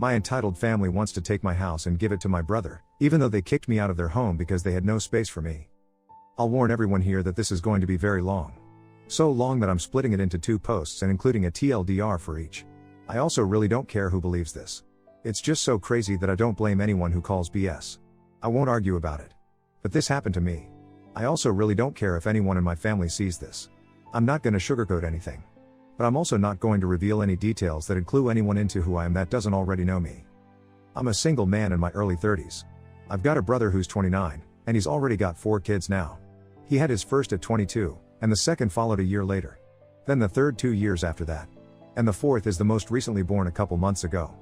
My entitled family wants to take my house and give it to my brother, even though they kicked me out of their home because they had no space for me. I'll warn everyone here that this is going to be very long. So long that I'm splitting it into 2 posts and including a TLDR for each. I also really don't care who believes this. It's just so crazy that I don't blame anyone who calls BS. I won't argue about it. But this happened to me. I also really don't care if anyone in my family sees this. I'm not going to sugarcoat anything. But I'm also not going to reveal any details that would clue anyone into who I am that doesn't already know me. I'm a single man in my early 30s. I've got a brother who's 29, and he's already got 4 kids now. He had his first at 22, and the second followed a year later. Then the third 2 years after that. And the fourth is the most recently born a couple months ago.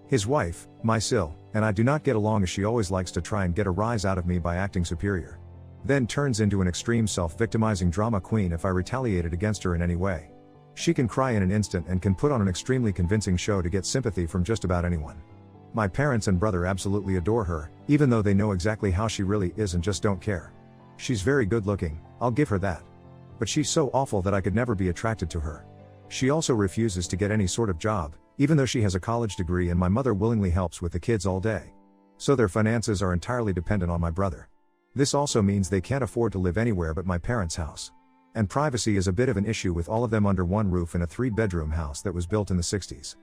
His wife, my Sil, and I do not get along as she always likes to try and get a rise out of me by acting superior. Then turns into an extreme self-victimizing drama queen if I retaliated against her in any way. She can cry in an instant and can put on an extremely convincing show to get sympathy from just about anyone. My parents and brother absolutely adore her, even though they know exactly how she really is and just don't care. She's very good looking, I'll give her that. But she's so awful that I could never be attracted to her. She also refuses to get any sort of job, even though she has a college degree, and my mother willingly helps with the kids all day. So their finances are entirely dependent on my brother. This also means they can't afford to live anywhere but my parents' house. And privacy is a bit of an issue with all of them under one roof in a 3-bedroom house that was built in the 60s.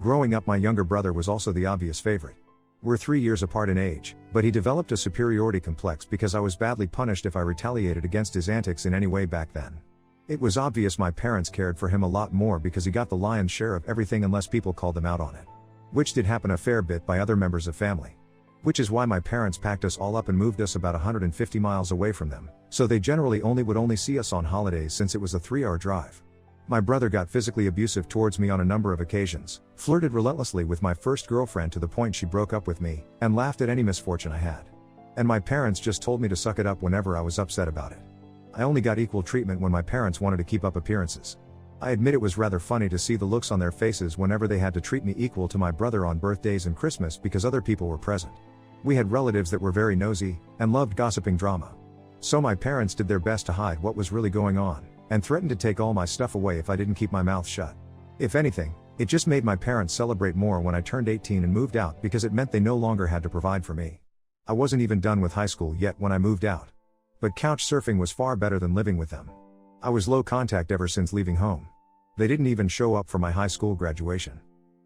Growing up, my younger brother was also the obvious favorite. We're 3 years apart in age, but he developed a superiority complex because I was badly punished if I retaliated against his antics in any way back then. It was obvious my parents cared for him a lot more because he got the lion's share of everything unless people called them out on it. Which did happen a fair bit by other members of family. Which is why my parents packed us all up and moved us about 150 miles away from them, so they generally would see us on holidays since it was a 3-hour drive. My brother got physically abusive towards me on a number of occasions, flirted relentlessly with my first girlfriend to the point she broke up with me, and laughed at any misfortune I had. And my parents just told me to suck it up whenever I was upset about it. I only got equal treatment when my parents wanted to keep up appearances. I admit it was rather funny to see the looks on their faces whenever they had to treat me equal to my brother on birthdays and Christmas because other people were present. We had relatives that were very nosy, and loved gossiping drama. So my parents did their best to hide what was really going on, and threatened to take all my stuff away if I didn't keep my mouth shut. If anything, it just made my parents celebrate more when I turned 18 and moved out because it meant they no longer had to provide for me. I wasn't even done with high school yet when I moved out. But couch surfing was far better than living with them. I was low contact ever since leaving home. They didn't even show up for my high school graduation.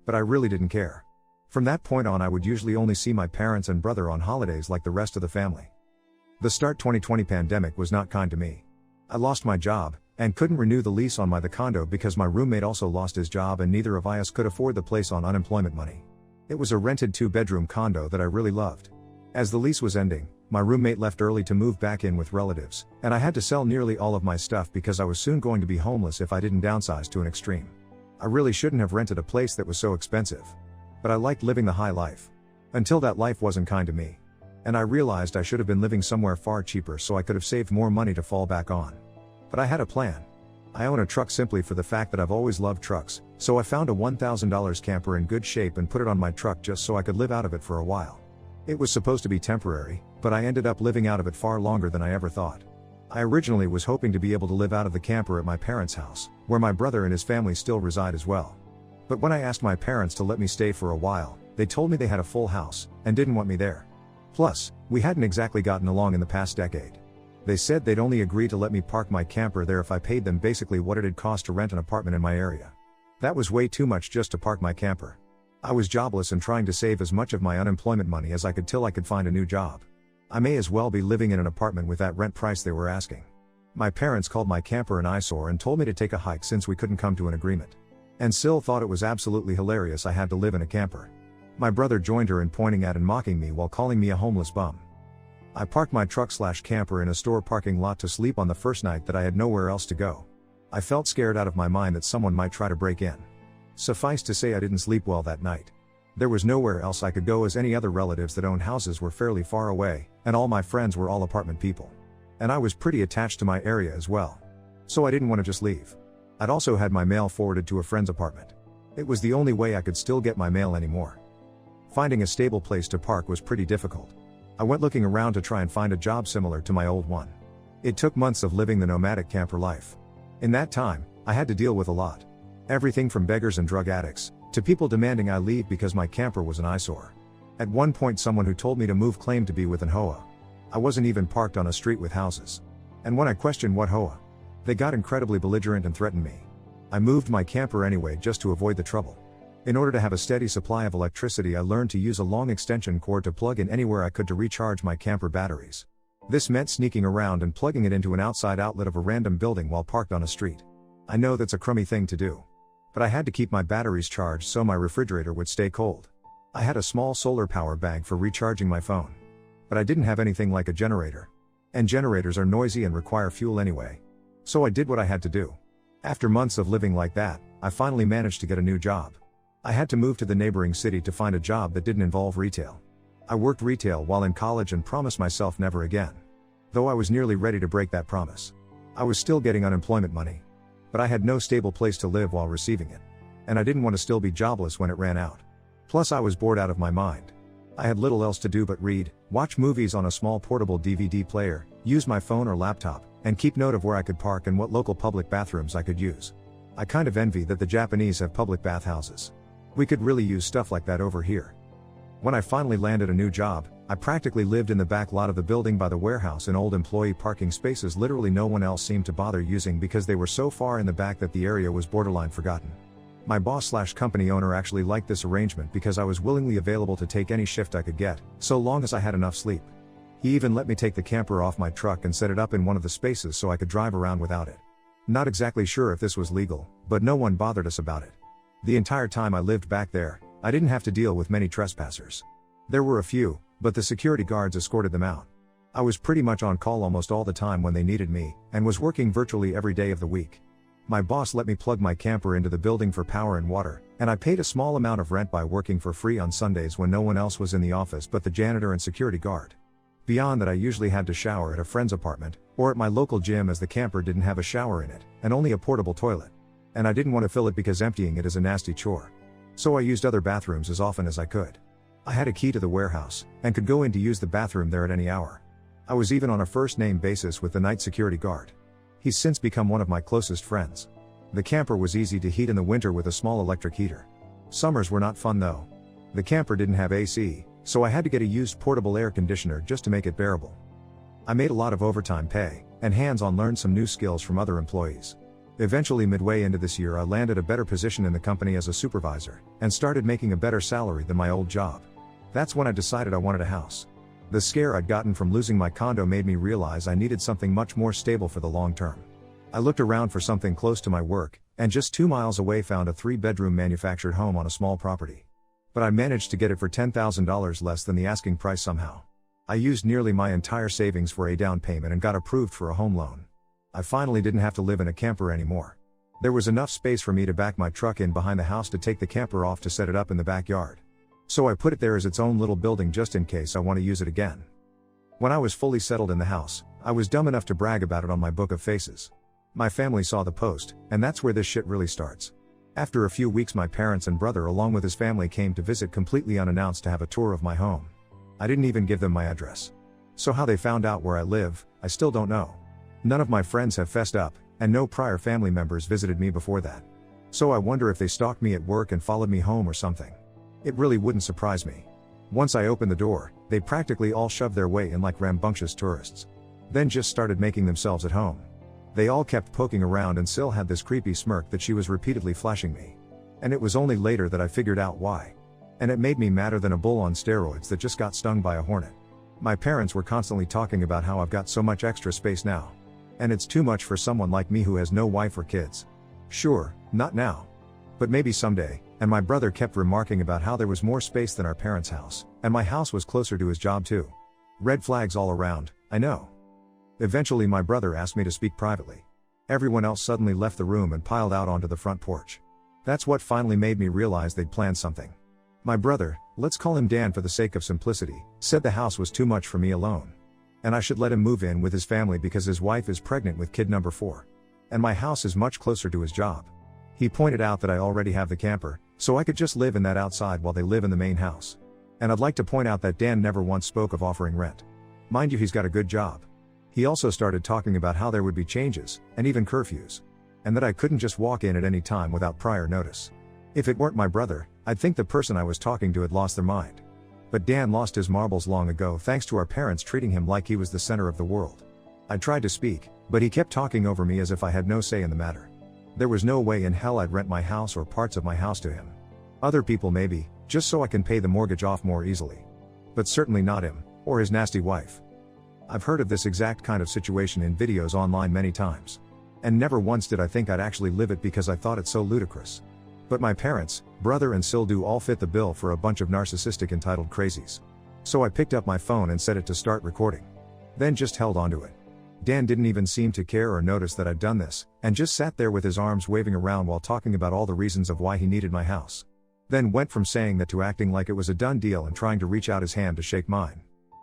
But I really didn't care. From that point on, I would usually only see my parents and brother on holidays like the rest of the family. The start 2020 pandemic was not kind to me. I lost my job, and couldn't renew the lease on the condo because my roommate also lost his job and neither of us could afford the place on unemployment money. It was a rented 2-bedroom condo that I really loved. As the lease was ending, my roommate left early to move back in with relatives, and I had to sell nearly all of my stuff because I was soon going to be homeless if I didn't downsize to an extreme. I really shouldn't have rented a place that was so expensive. But I liked living the high life. Until that life wasn't kind to me. And I realized I should have been living somewhere far cheaper so I could have saved more money to fall back on. But I had a plan. I own a truck simply for the fact that I've always loved trucks, so I found a $1,000 camper in good shape and put it on my truck just so I could live out of it for a while. It was supposed to be temporary, but I ended up living out of it far longer than I ever thought. I originally was hoping to be able to live out of the camper at my parents' house, where my brother and his family still reside as well. But when I asked my parents to let me stay for a while, they told me they had a full house, and didn't want me there. Plus, we hadn't exactly gotten along in the past decade. They said they'd only agree to let me park my camper there if I paid them basically what it'd cost to rent an apartment in my area. That was way too much just to park my camper. I was jobless and trying to save as much of my unemployment money as I could till I could find a new job. I may as well be living in an apartment with that rent price they were asking. My parents called my camper an eyesore and told me to take a hike since we couldn't come to an agreement. And Sil thought it was absolutely hilarious I had to live in a camper. My brother joined her in pointing at and mocking me while calling me a homeless bum. I parked my truck/camper in a store parking lot to sleep on the first night that I had nowhere else to go. I felt scared out of my mind that someone might try to break in. Suffice to say I didn't sleep well that night. There was nowhere else I could go as any other relatives that owned houses were fairly far away, and all my friends were all apartment people. And I was pretty attached to my area as well. So I didn't want to just leave. I'd also had my mail forwarded to a friend's apartment. It was the only way I could still get my mail anymore. Finding a stable place to park was pretty difficult. I went looking around to try and find a job similar to my old one. It took months of living the nomadic camper life. In that time, I had to deal with a lot. Everything from beggars and drug addicts, to people demanding I leave because my camper was an eyesore. At one point someone who told me to move claimed to be with an HOA. I wasn't even parked on a street with houses. And when I questioned what HOA, they got incredibly belligerent and threatened me. I moved my camper anyway just to avoid the trouble. In order to have a steady supply of electricity, I learned to use a long extension cord to plug in anywhere I could to recharge my camper batteries. This meant sneaking around and plugging it into an outside outlet of a random building while parked on a street. I know that's a crummy thing to do, but I had to keep my batteries charged so my refrigerator would stay cold. I had a small solar power bank for recharging my phone, but I didn't have anything like a generator. And generators are noisy and require fuel anyway. So I did what I had to do. After months of living like that, I finally managed to get a new job. I had to move to the neighboring city to find a job that didn't involve retail. I worked retail while in college and promised myself never again. Though I was nearly ready to break that promise. I was still getting unemployment money. But I had no stable place to live while receiving it. And I didn't want to still be jobless when it ran out. Plus I was bored out of my mind. I had little else to do but read, watch movies on a small portable DVD player, use my phone or laptop, and keep note of where I could park and what local public bathrooms I could use. I kind of envy that the Japanese have public bathhouses. We could really use stuff like that over here. When I finally landed a new job, I practically lived in the back lot of the building by the warehouse in old employee parking spaces literally no one else seemed to bother using because they were so far in the back that the area was borderline forgotten. My boss/company owner actually liked this arrangement because I was willingly available to take any shift I could get, so long as I had enough sleep. He even let me take the camper off my truck and set it up in one of the spaces so I could drive around without it. Not exactly sure if this was legal, but no one bothered us about it. The entire time I lived back there, I didn't have to deal with many trespassers. There were a few, but the security guards escorted them out. I was pretty much on call almost all the time when they needed me, and was working virtually every day of the week. My boss let me plug my camper into the building for power and water, and I paid a small amount of rent by working for free on Sundays when no one else was in the office but the janitor and security guard. Beyond that, I usually had to shower at a friend's apartment, or at my local gym as the camper didn't have a shower in it, and only a portable toilet. And I didn't want to fill it because emptying it is a nasty chore. So I used other bathrooms as often as I could. I had a key to the warehouse, and could go in to use the bathroom there at any hour. I was even on a first-name basis with the night security guard. He's since become one of my closest friends. The camper was easy to heat in the winter with a small electric heater. Summers were not fun though. The camper didn't have AC, so I had to get a used portable air conditioner just to make it bearable. I made a lot of overtime pay, and hands-on learned some new skills from other employees. Eventually midway into this year I landed a better position in the company as a supervisor, and started making a better salary than my old job. That's when I decided I wanted a house. The scare I'd gotten from losing my condo made me realize I needed something much more stable for the long term. I looked around for something close to my work, and just 2 miles away found a 3-bedroom manufactured home on a small property. But I managed to get it for $10,000 less than the asking price somehow. I used nearly my entire savings for a down payment and got approved for a home loan. I finally didn't have to live in a camper anymore. There was enough space for me to back my truck in behind the house to take the camper off to set it up in the backyard. So I put it there as its own little building just in case I want to use it again. When I was fully settled in the house, I was dumb enough to brag about it on my book of faces. My family saw the post, and that's where this shit really starts. After a few weeks my parents and brother along with his family came to visit completely unannounced to have a tour of my home. I didn't even give them my address. So how they found out where I live, I still don't know. None of my friends have fessed up, and no prior family members visited me before that. So I wonder if they stalked me at work and followed me home or something. It really wouldn't surprise me. Once I opened the door, they practically all shoved their way in like rambunctious tourists. Then just started making themselves at home. They all kept poking around and Syl had this creepy smirk that she was repeatedly flashing me. And it was only later that I figured out why. And it made me madder than a bull on steroids that just got stung by a hornet. My parents were constantly talking about how I've got so much extra space now. And it's too much for someone like me who has no wife or kids. Sure, not now. But maybe someday, and my brother kept remarking about how there was more space than our parents' house, and my house was closer to his job too. Red flags all around, I know. Eventually my brother asked me to speak privately. Everyone else suddenly left the room and piled out onto the front porch. That's what finally made me realize they'd planned something. My brother, let's call him Dan for the sake of simplicity, said the house was too much for me alone. And I should let him move in with his family because his wife is pregnant with kid number 4. And my house is much closer to his job. He pointed out that I already have the camper, so I could just live in that outside while they live in the main house. And I'd like to point out that Dan never once spoke of offering rent. Mind you, he's got a good job. He also started talking about how there would be changes, and even curfews. And that I couldn't just walk in at any time without prior notice. If it weren't my brother, I'd think the person I was talking to had lost their mind. But Dan lost his marbles long ago thanks to our parents treating him like he was the center of the world. I tried to speak, but he kept talking over me as if I had no say in the matter. There was no way in hell I'd rent my house or parts of my house to him. Other people maybe, just so I can pay the mortgage off more easily. But certainly not him, or his nasty wife. I've heard of this exact kind of situation in videos online many times. And never once did I think I'd actually live it because I thought it so ludicrous. But my parents, brother and Sil do all fit the bill for a bunch of narcissistic entitled crazies. So I picked up my phone and set it to start recording. Then just held onto it. Dan didn't even seem to care or notice that I'd done this, and just sat there with his arms waving around while talking about all the reasons of why he needed my house. Then went from saying that to acting like it was a done deal and trying to reach out his hand to shake mine.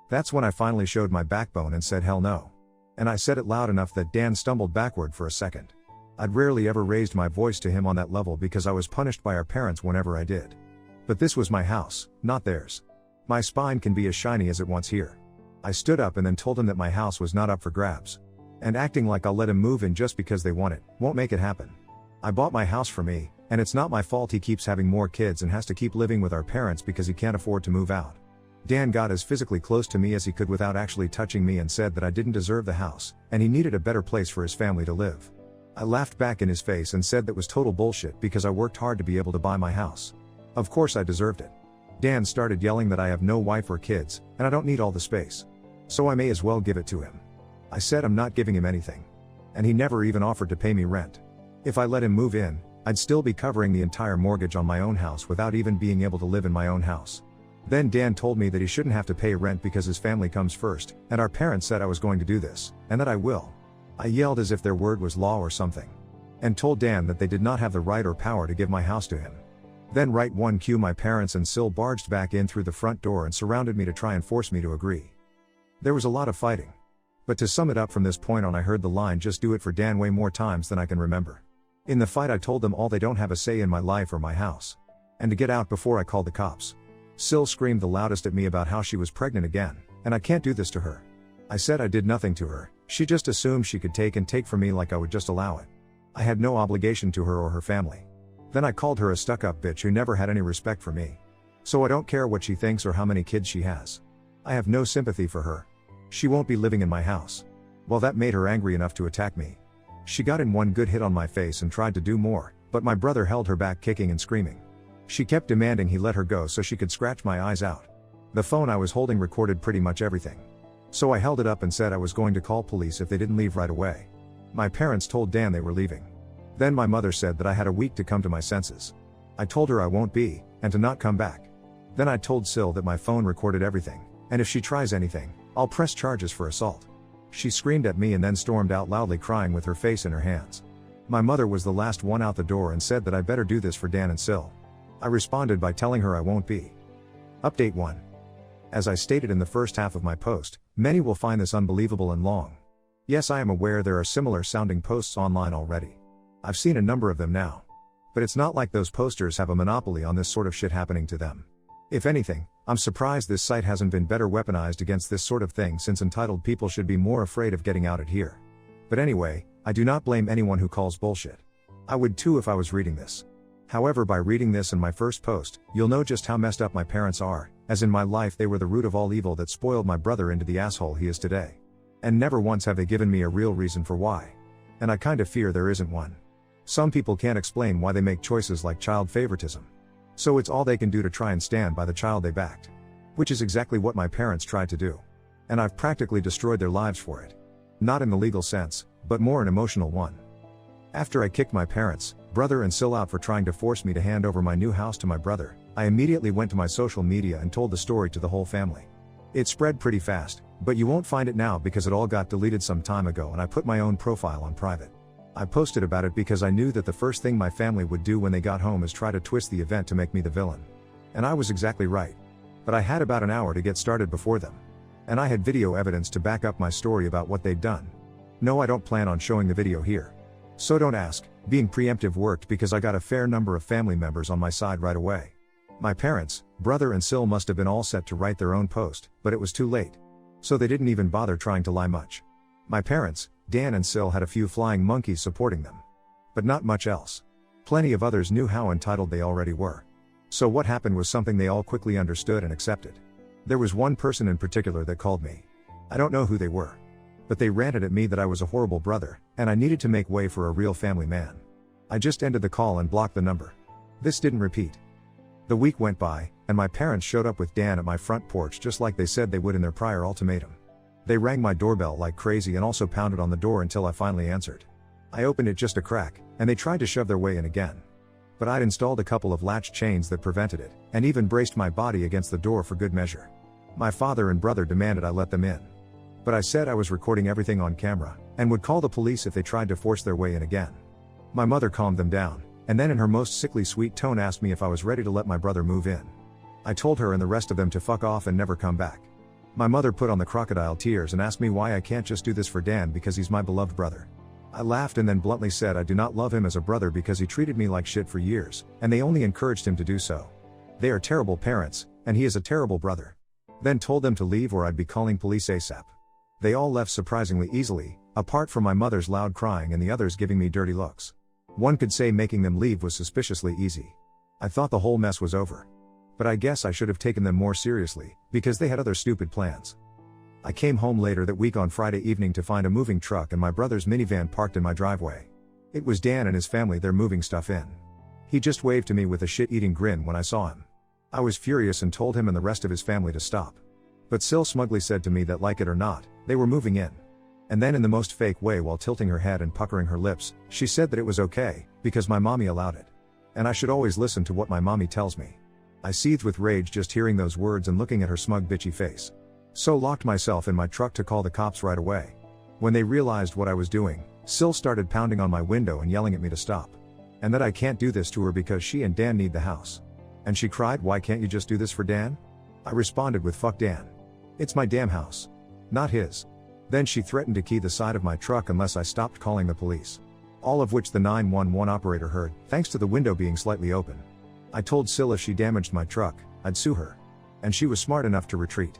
That's when I finally showed my backbone and said hell no. And I said it loud enough that Dan stumbled backward for a second. I'd rarely ever raised my voice to him on that level because I was punished by our parents whenever I did. But this was my house, not theirs. My spine can be as shiny as it wants here. I stood up and then told him that my house was not up for grabs. And acting like I'll let him move in just because they want it, won't make it happen. I bought my house for me, and it's not my fault he keeps having more kids and has to keep living with our parents because he can't afford to move out. Dan got as physically close to me as he could without actually touching me and said that I didn't deserve the house, and he needed a better place for his family to live. I laughed back in his face and said that was total bullshit because I worked hard to be able to buy my house. Of course I deserved it. Dan started yelling that I have no wife or kids, and I don't need all the space. So I may as well give it to him. I said I'm not giving him anything. And he never even offered to pay me rent. If I let him move in, I'd still be covering the entire mortgage on my own house without even being able to live in my own house. Then Dan told me that he shouldn't have to pay rent because his family comes first, and our parents said I was going to do this, and that I will. I yelled as if their word was law or something. And told Dan that they did not have the right or power to give my house to him. Then right one cue my parents and Sil barged back in through the front door and surrounded me to try and force me to agree. There was a lot of fighting. But to sum it up from this point on, I heard the line "just do it" for Dan way more times than I can remember. In the fight I told them all they don't have a say in my life or my house. And to get out before I called the cops. Sil screamed the loudest at me about how she was pregnant again, and I can't do this to her. I said I did nothing to her, she just assumed she could take from me like I would just allow it. I had no obligation to her or her family. Then I called her a stuck-up bitch who never had any respect for me. So I don't care what she thinks or how many kids she has. I have no sympathy for her. She won't be living in my house. Well, that made her angry enough to attack me. She got in one good hit on my face and tried to do more, but my brother held her back, kicking and screaming. She kept demanding he let her go so she could scratch my eyes out. The phone I was holding recorded pretty much everything. So I held it up and said I was going to call police if they didn't leave right away. My parents told Dan they were leaving. Then my mother said that I had a week to come to my senses. I told her I won't be, and to not come back. Then I told Sil that my phone recorded everything, and if she tries anything, I'll press charges for assault. She screamed at me and then stormed out loudly, crying with her face in her hands. My mother was the last one out the door and said that I better do this for Dan and Sil. I responded by telling her I won't be. Update 1. As I stated in the first half of my post, many will find this unbelievable and long. Yes, I am aware there are similar sounding posts online already. I've seen a number of them now. But it's not like those posters have a monopoly on this sort of shit happening to them. If anything, I'm surprised this site hasn't been better weaponized against this sort of thing, since entitled people should be more afraid of getting outed here. But anyway, I do not blame anyone who calls bullshit. I would too if I was reading this. However, by reading this and my first post, you'll know just how messed up my parents are, as in my life they were the root of all evil that spoiled my brother into the asshole he is today. And never once have they given me a real reason for why. And I kinda fear there isn't one. Some people can't explain why they make choices like child favoritism. So it's all they can do to try and stand by the child they backed. Which is exactly what my parents tried to do. And I've practically destroyed their lives for it. Not in the legal sense, but more an emotional one. After I kicked my parents, brother and Sil out for trying to force me to hand over my new house to my brother, I immediately went to my social media and told the story to the whole family. It spread pretty fast, but you won't find it now because it all got deleted some time ago and I put my own profile on private. I posted about it because I knew that the first thing my family would do when they got home is try to twist the event to make me the villain. And I was exactly right. But I had about an hour to get started before them. And I had video evidence to back up my story about what they'd done. No, I don't plan on showing the video here. So don't ask. Being preemptive worked because I got a fair number of family members on my side right away. My parents, brother and Sil must have been all set to write their own post, but it was too late. So they didn't even bother trying to lie much. My parents, Dan and Sil, had a few flying monkeys supporting them. But not much else. Plenty of others knew how entitled they already were. So what happened was something they all quickly understood and accepted. There was one person in particular that called me. I don't know who they were. But they ranted at me that I was a horrible brother, and I needed to make way for a real family man. I just ended the call and blocked the number. This didn't repeat. The week went by, and my parents showed up with Dan at my front porch just like they said they would in their prior ultimatum. They rang my doorbell like crazy and also pounded on the door until I finally answered. I opened it just a crack, and they tried to shove their way in again. But I'd installed a couple of latch chains that prevented it, and even braced my body against the door for good measure. My father and brother demanded I let them in. But I said I was recording everything on camera, and would call the police if they tried to force their way in again. My mother calmed them down, and then in her most sickly sweet tone asked me if I was ready to let my brother move in. I told her and the rest of them to fuck off and never come back. My mother put on the crocodile tears and asked me why I can't just do this for Dan because he's my beloved brother. I laughed and then bluntly said I do not love him as a brother because he treated me like shit for years, and they only encouraged him to do so. They are terrible parents, and he is a terrible brother. Then told them to leave or I'd be calling police ASAP. They all left surprisingly easily, apart from my mother's loud crying and the others giving me dirty looks. One could say making them leave was suspiciously easy. I thought the whole mess was over. But I guess I should have taken them more seriously, because they had other stupid plans. I came home later that week on Friday evening to find a moving truck and my brother's minivan parked in my driveway. It was Dan and his family there moving stuff in. He just waved to me with a shit-eating grin when I saw him. I was furious and told him and the rest of his family to stop. But Sil smugly said to me that like it or not, they were moving in. And then in the most fake way while tilting her head and puckering her lips, she said that it was okay, because my mommy allowed it. And I should always listen to what my mommy tells me. I seethed with rage just hearing those words and looking at her smug bitchy face. So locked myself in my truck to call the cops right away. When they realized what I was doing, Sil started pounding on my window and yelling at me to stop. And that I can't do this to her because she and Dan need the house. And she cried, "Why can't you just do this for Dan?" I responded with, "Fuck Dan. It's my damn house. Not his." Then she threatened to key the side of my truck unless I stopped calling the police. All of which the 911 operator heard, thanks to the window being slightly open. I told Sil if she damaged my truck, I'd sue her. And she was smart enough to retreat.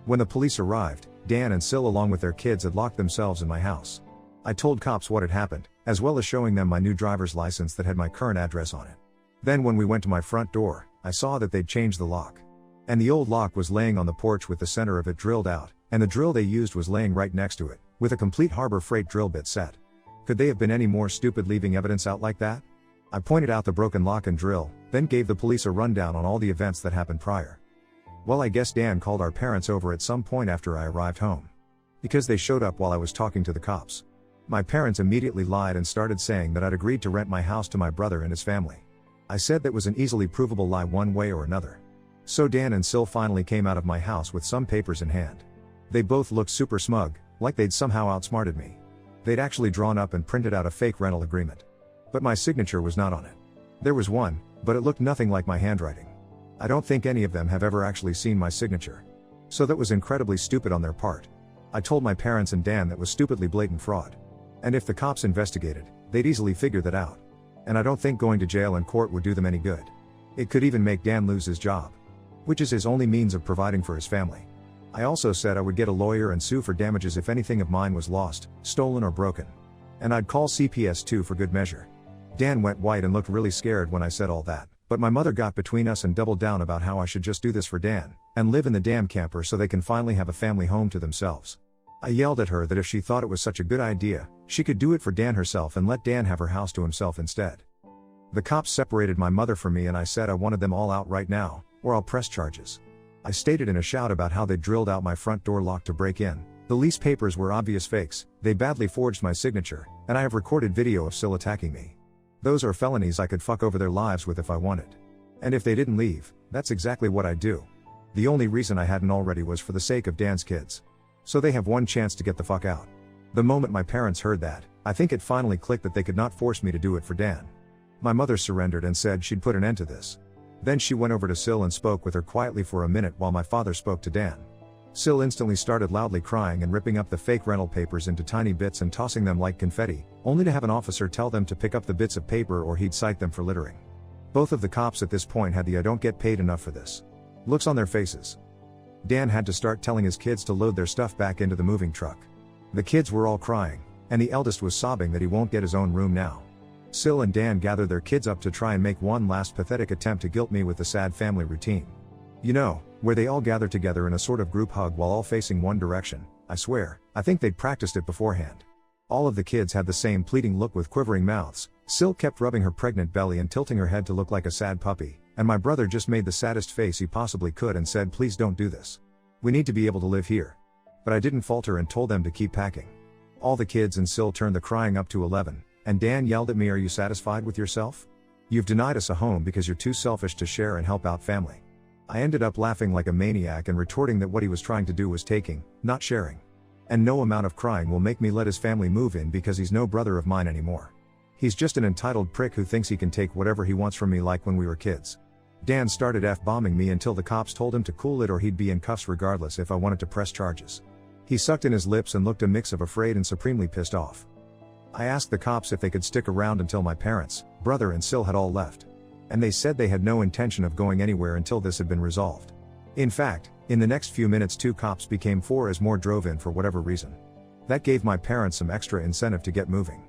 When the police arrived, Dan and Sil along with their kids had locked themselves in my house. I told cops what had happened, as well as showing them my new driver's license that had my current address on it. Then when we went to my front door, I saw that they'd changed the lock. And the old lock was laying on the porch with the center of it drilled out, and the drill they used was laying right next to it, with a complete Harbor Freight drill bit set. Could they have been any more stupid leaving evidence out like that? I pointed out the broken lock and drill, then gave the police a rundown on all the events that happened prior. Well, I guess Dan called our parents over at some point after I arrived home. Because they showed up while I was talking to the cops. My parents immediately lied and started saying that I'd agreed to rent my house to my brother and his family. I said that was an easily provable lie one way or another. So Dan and Sil finally came out of my house with some papers in hand. They both looked super smug, like they'd somehow outsmarted me. They'd actually drawn up and printed out a fake rental agreement. But my signature was not on it. There was one, but it looked nothing like my handwriting. I don't think any of them have ever actually seen my signature. So that was incredibly stupid on their part. I told my parents and Dan that was stupidly blatant fraud. And if the cops investigated, they'd easily figure that out. And I don't think going to jail and court would do them any good. It could even make Dan lose his job. Which is his only means of providing for his family. I also said I would get a lawyer and sue for damages if anything of mine was lost, stolen or broken. And I'd call CPS too for good measure. Dan went white and looked really scared when I said all that, but my mother got between us and doubled down about how I should just do this for Dan, and live in the damn camper so they can finally have a family home to themselves. I yelled at her that if she thought it was such a good idea, she could do it for Dan herself and let Dan have her house to himself instead. The cops separated my mother from me and I said I wanted them all out right now, or I'll press charges. I stated in a shout about how they drilled out my front door lock to break in. The lease papers were obvious fakes, they badly forged my signature, and I have recorded video of Sil attacking me. Those are felonies I could fuck over their lives with if I wanted. And if they didn't leave, that's exactly what I'd do. The only reason I hadn't already was for the sake of Dan's kids. So they have one chance to get the fuck out. The moment my parents heard that, I think it finally clicked that they could not force me to do it for Dan. My mother surrendered and said she'd put an end to this. Then she went over to Sil and spoke with her quietly for a minute while my father spoke to Dan. Sil instantly started loudly crying and ripping up the fake rental papers into tiny bits and tossing them like confetti, only to have an officer tell them to pick up the bits of paper or he'd cite them for littering. Both of the cops at this point had the "I don't get paid enough for this" looks on their faces. Dan had to start telling his kids to load their stuff back into the moving truck. The kids were all crying, and the eldest was sobbing that he won't get his own room now. Sil and Dan gather their kids up to try and make one last pathetic attempt to guilt me with the sad family routine. You know, where they all gather together in a sort of group hug while all facing one direction. I swear, I think they'd practiced it beforehand. All of the kids had the same pleading look with quivering mouths. Sil kept rubbing her pregnant belly and tilting her head to look like a sad puppy, and my brother just made the saddest face he possibly could and said, "Please don't do this. We need to be able to live here." But I didn't falter and told them to keep packing. All the kids and Sil turned the crying up to 11, and Dan yelled at me, "Are you satisfied with yourself? You've denied us a home because you're too selfish to share and help out family." I ended up laughing like a maniac and retorting that what he was trying to do was taking, not sharing. And no amount of crying will make me let his family move in because he's no brother of mine anymore. He's just an entitled prick who thinks he can take whatever he wants from me like when we were kids. Dan started F-bombing me until the cops told him to cool it or he'd be in cuffs regardless if I wanted to press charges. He sucked in his lips and looked a mix of afraid and supremely pissed off. I asked the cops if they could stick around until my parents, brother and Sil had all left. And they said they had no intention of going anywhere until this had been resolved. In fact, in the next few minutes 2 cops became 4 as more drove in for whatever reason. That gave my parents some extra incentive to get moving.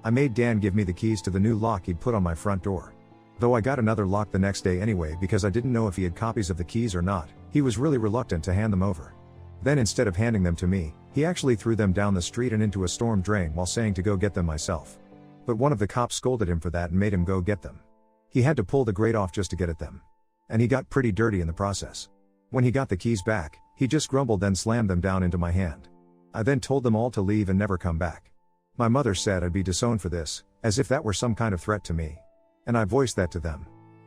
I made Dan give me the keys to the new lock he'd put on my front door. Though I got another lock the next day anyway because I didn't know if he had copies of the keys or not, he was really reluctant to hand them over. Then instead of handing them to me, he actually threw them down the street and into a storm drain while saying to go get them myself. But one of the cops scolded him for that and made him go get them. He had to pull the grate off just to get at them. And he got pretty dirty in the process. When he got the keys back, he just grumbled then slammed them down into my hand. I then told them all to leave and never come back. My mother said I'd be disowned for this, as if that were some kind of threat to me. And I voiced that to them.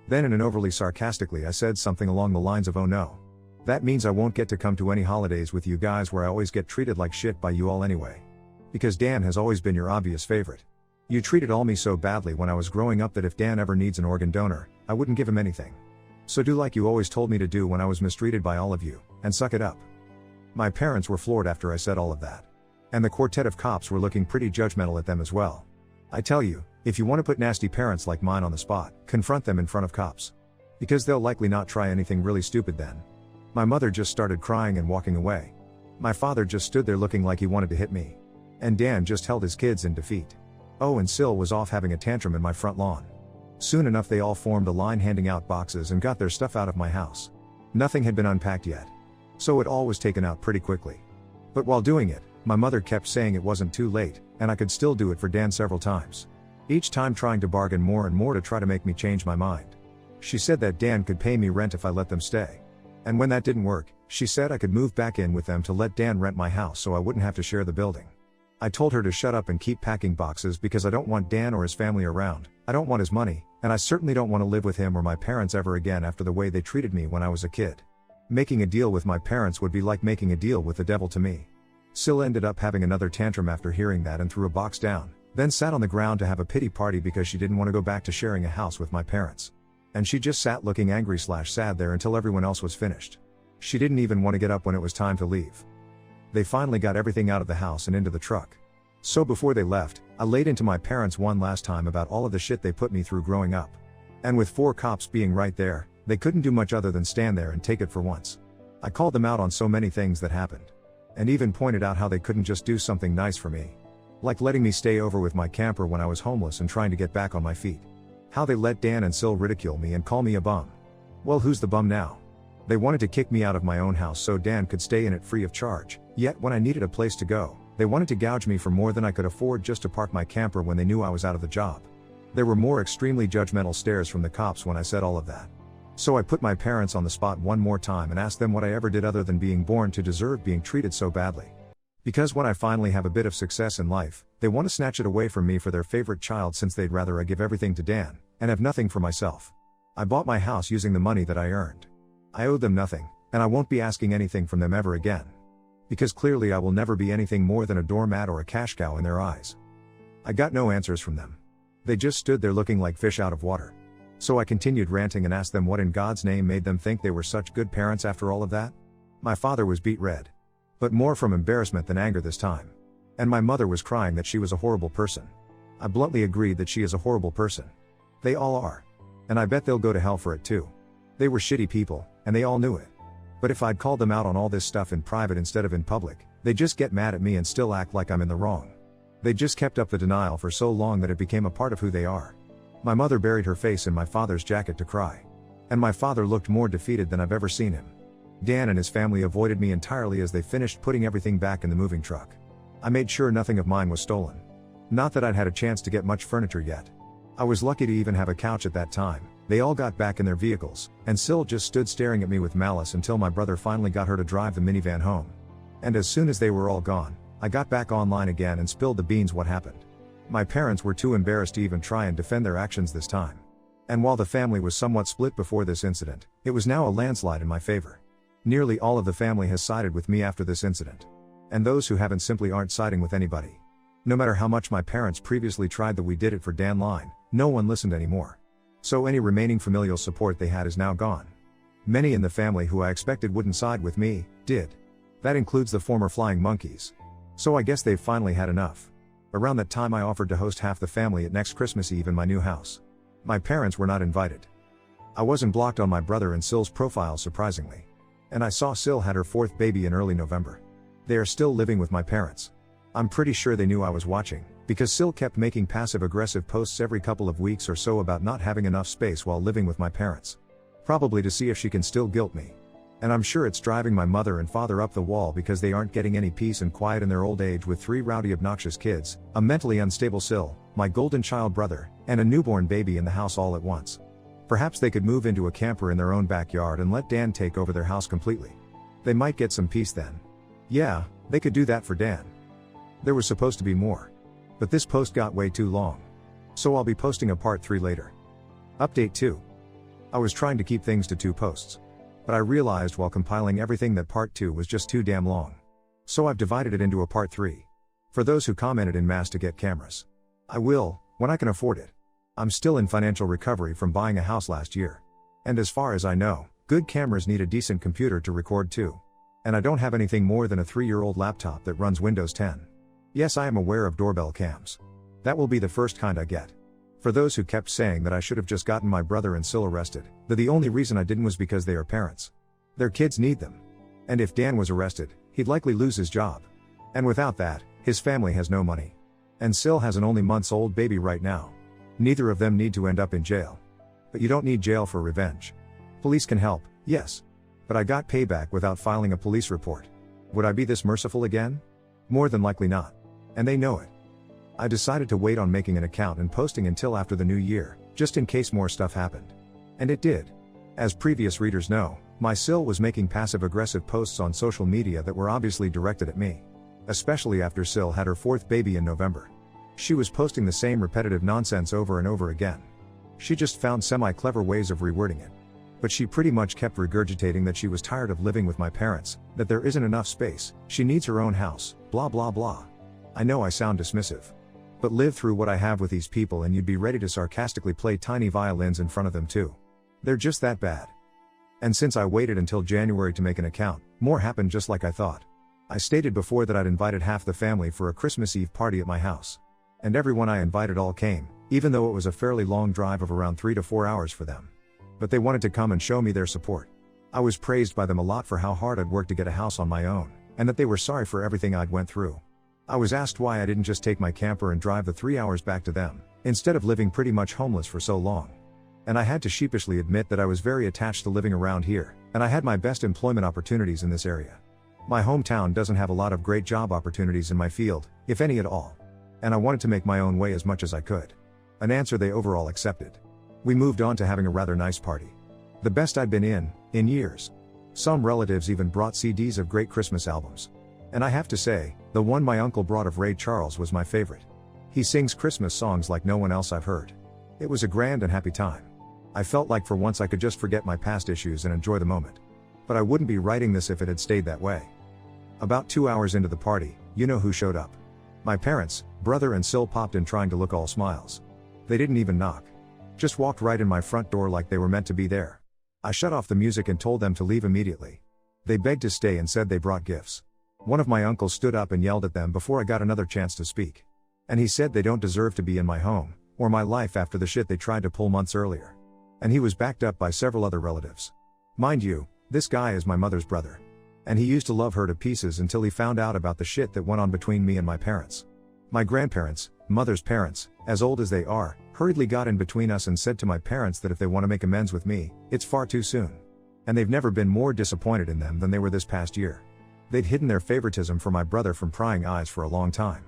Then in an overly sarcastically I said something along the lines of, "Oh no. That means I won't get to come to any holidays with you guys where I always get treated like shit by you all anyway. Because Dan has always been your obvious favorite. You treated all me so badly when I was growing up that if Dan ever needs an organ donor, I wouldn't give him anything. So do like you always told me to do when I was mistreated by all of you, and suck it up." My parents were floored after I said all of that. And the quartet of cops were looking pretty judgmental at them as well. I tell you, if you want to put nasty parents like mine on the spot, confront them in front of cops. Because they'll likely not try anything really stupid then. My mother just started crying and walking away. My father just stood there looking like he wanted to hit me. And Dan just held his kids in defeat. Oh, and Sil was off having a tantrum in my front lawn. Soon enough they all formed a line handing out boxes and got their stuff out of my house. Nothing had been unpacked yet. So it all was taken out pretty quickly. But while doing it, my mother kept saying it wasn't too late, and I could still do it for Dan several times. Each time trying to bargain more and more to try to make me change my mind. She said that Dan could pay me rent if I let them stay. And when that didn't work, she said I could move back in with them to let Dan rent my house so I wouldn't have to share the building. I told her to shut up and keep packing boxes because I don't want Dan or his family around, I don't want his money, and I certainly don't want to live with him or my parents ever again after the way they treated me when I was a kid. Making a deal with my parents would be like making a deal with the devil to me. Sil ended up having another tantrum after hearing that and threw a box down, then sat on the ground to have a pity party because she didn't want to go back to sharing a house with my parents. And she just sat looking angry/sad there until everyone else was finished. She didn't even want to get up when it was time to leave. They finally got everything out of the house and into the truck. So before they left, I laid into my parents one last time about all of the shit they put me through growing up. And with 4 cops being right there, they couldn't do much other than stand there and take it for once. I called them out on so many things that happened. And even pointed out how they couldn't just do something nice for me. Like letting me stay over with my camper when I was homeless and trying to get back on my feet. How they let Dan and Sil ridicule me and call me a bum. Well, who's the bum now? They wanted to kick me out of my own house so Dan could stay in it free of charge, yet when I needed a place to go, they wanted to gouge me for more than I could afford just to park my camper when they knew I was out of the job. There were more extremely judgmental stares from the cops when I said all of that. So I put my parents on the spot one more time and asked them what I ever did other than being born to deserve being treated so badly. Because when I finally have a bit of success in life, they want to snatch it away from me for their favorite child since they'd rather I give everything to Dan, and have nothing for myself. I bought my house using the money that I earned. I owed them nothing, and I won't be asking anything from them ever again. Because clearly I will never be anything more than a doormat or a cash cow in their eyes. I got no answers from them. They just stood there looking like fish out of water. So I continued ranting and asked them what in God's name made them think they were such good parents after all of that. My father was beet red. But more from embarrassment than anger this time. And my mother was crying that she was a horrible person. I bluntly agreed that she is a horrible person. They all are. And I bet they'll go to hell for it too. They were shitty people, and they all knew it. But if I'd called them out on all this stuff in private instead of in public, they'd just get mad at me and still act like I'm in the wrong. They just kept up the denial for so long that it became a part of who they are. My mother buried her face in my father's jacket to cry. And my father looked more defeated than I've ever seen him. Dan and his family avoided me entirely as they finished putting everything back in the moving truck. I made sure nothing of mine was stolen. Not that I'd had a chance to get much furniture yet. I was lucky to even have a couch at that time. They all got back in their vehicles, and Syl just stood staring at me with malice until my brother finally got her to drive the minivan home. And as soon as they were all gone, I got back online again and spilled the beans what happened. My parents were too embarrassed to even try and defend their actions this time. And while the family was somewhat split before this incident, it was now a landslide in my favor. Nearly all of the family has sided with me after this incident. And those who haven't simply aren't siding with anybody. No matter how much my parents previously tried the "we did it for Dan" line, no one listened anymore. So any remaining familial support they had is now gone. Many in the family who I expected wouldn't side with me, did. That includes the former flying monkeys. So I guess they've finally had enough. Around that time I offered to host half the family at next Christmas Eve in my new house. My parents were not invited. I wasn't blocked on my brother and Syl's profile surprisingly. And I saw Syl had her fourth baby in early November. They are still living with my parents. I'm pretty sure they knew I was watching, because Syl kept making passive-aggressive posts every couple of weeks or so about not having enough space while living with my parents. Probably to see if she can still guilt me. And I'm sure it's driving my mother and father up the wall because they aren't getting any peace and quiet in their old age with 3 rowdy obnoxious kids, a mentally unstable Syl, my golden child brother, and a newborn baby in the house all at once. Perhaps they could move into a camper in their own backyard and let Dan take over their house completely. They might get some peace then. Yeah, they could do that for Dan. There was supposed to be more. But this post got way too long. So I'll be posting a part 3 later. Update 2. I was trying to keep things to 2 posts. But I realized while compiling everything that part 2 was just too damn long. So I've divided it into a part 3. For those who commented en masse to get cameras. I will, when I can afford it. I'm still in financial recovery from buying a house last year. And as far as I know, good cameras need a decent computer to record too. And I don't have anything more than a 3-year-old laptop that runs Windows 10. Yes, I am aware of doorbell cams. That will be the first kind I get. For those who kept saying that I should have just gotten my brother and Syl arrested, that the only reason I didn't was because they are parents. Their kids need them. And if Dan was arrested, he'd likely lose his job. And without that, his family has no money. And Syl has an only months-old baby right now. Neither of them need to end up in jail. But you don't need jail for revenge. Police can help, yes. But I got payback without filing a police report. Would I be this merciful again? More than likely not. And they know it. I decided to wait on making an account and posting until after the new year, just in case more stuff happened. And it did. As previous readers know, my Syl was making passive-aggressive posts on social media that were obviously directed at me. Especially after Syl had her 4th baby in November. She was posting the same repetitive nonsense over and over again. She just found semi-clever ways of rewording it. But she pretty much kept regurgitating that she was tired of living with my parents, that there isn't enough space, she needs her own house, blah blah blah. I know I sound dismissive. But live through what I have with these people and you'd be ready to sarcastically play tiny violins in front of them too. They're just that bad. And since I waited until January to make an account, more happened just like I thought. I stated before that I'd invited half the family for a Christmas Eve party at my house. And everyone I invited all came, even though it was a fairly long drive of around 3 to 4 hours for them. But they wanted to come and show me their support. I was praised by them a lot for how hard I'd worked to get a house on my own, and that they were sorry for everything I'd went through. I was asked why I didn't just take my camper and drive the 3 hours back to them, instead of living pretty much homeless for so long. And I had to sheepishly admit that I was very attached to living around here, and I had my best employment opportunities in this area. My hometown doesn't have a lot of great job opportunities in my field, if any at all. And I wanted to make my own way as much as I could. An answer they overall accepted. We moved on to having a rather nice party. The best I'd been in years. Some relatives even brought CDs of great Christmas albums. And I have to say, the one my uncle brought of Ray Charles was my favorite. He sings Christmas songs like no one else I've heard. It was a grand and happy time. I felt like for once I could just forget my past issues and enjoy the moment. But I wouldn't be writing this if it had stayed that way. About 2 hours into the party, you know who showed up. My parents, brother and Syl popped in trying to look all smiles. They didn't even knock. Just walked right in my front door like they were meant to be there. I shut off the music and told them to leave immediately. They begged to stay and said they brought gifts. One of my uncles stood up and yelled at them before I got another chance to speak. And he said they don't deserve to be in my home, or my life after the shit they tried to pull months earlier. And he was backed up by several other relatives. Mind you, this guy is my mother's brother. And he used to love her to pieces until he found out about the shit that went on between me and my parents. My grandparents, mother's parents, as old as they are, hurriedly got in between us and said to my parents that if they want to make amends with me, it's far too soon. And they've never been more disappointed in them than they were this past year. They'd hidden their favoritism for my brother from prying eyes for a long time.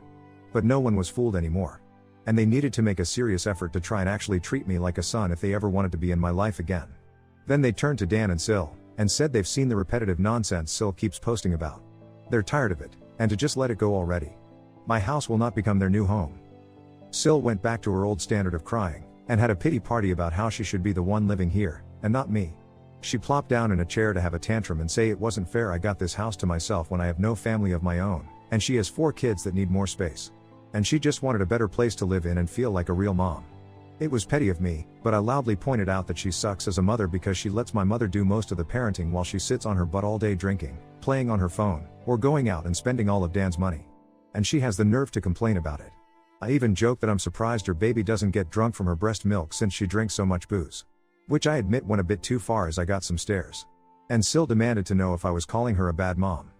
But no one was fooled anymore. And they needed to make a serious effort to try and actually treat me like a son if they ever wanted to be in my life again. Then they turned to Dan and Sil, and said they've seen the repetitive nonsense Sil keeps posting about. They're tired of it, and to just let it go already. My house will not become their new home. Sil went back to her old standard of crying, and had a pity party about how she should be the one living here, and not me. She plopped down in a chair to have a tantrum and say it wasn't fair I got this house to myself when I have no family of my own, and she has 4 kids that need more space. And she just wanted a better place to live in and feel like a real mom. It was petty of me, but I loudly pointed out that she sucks as a mother because she lets my mother do most of the parenting while she sits on her butt all day drinking, playing on her phone, or going out and spending all of Dan's money. And she has the nerve to complain about it. I even joke that I'm surprised her baby doesn't get drunk from her breast milk since she drinks so much booze. Which I admit went a bit too far as I got some stares. And Sil demanded to know if I was calling her a bad mom.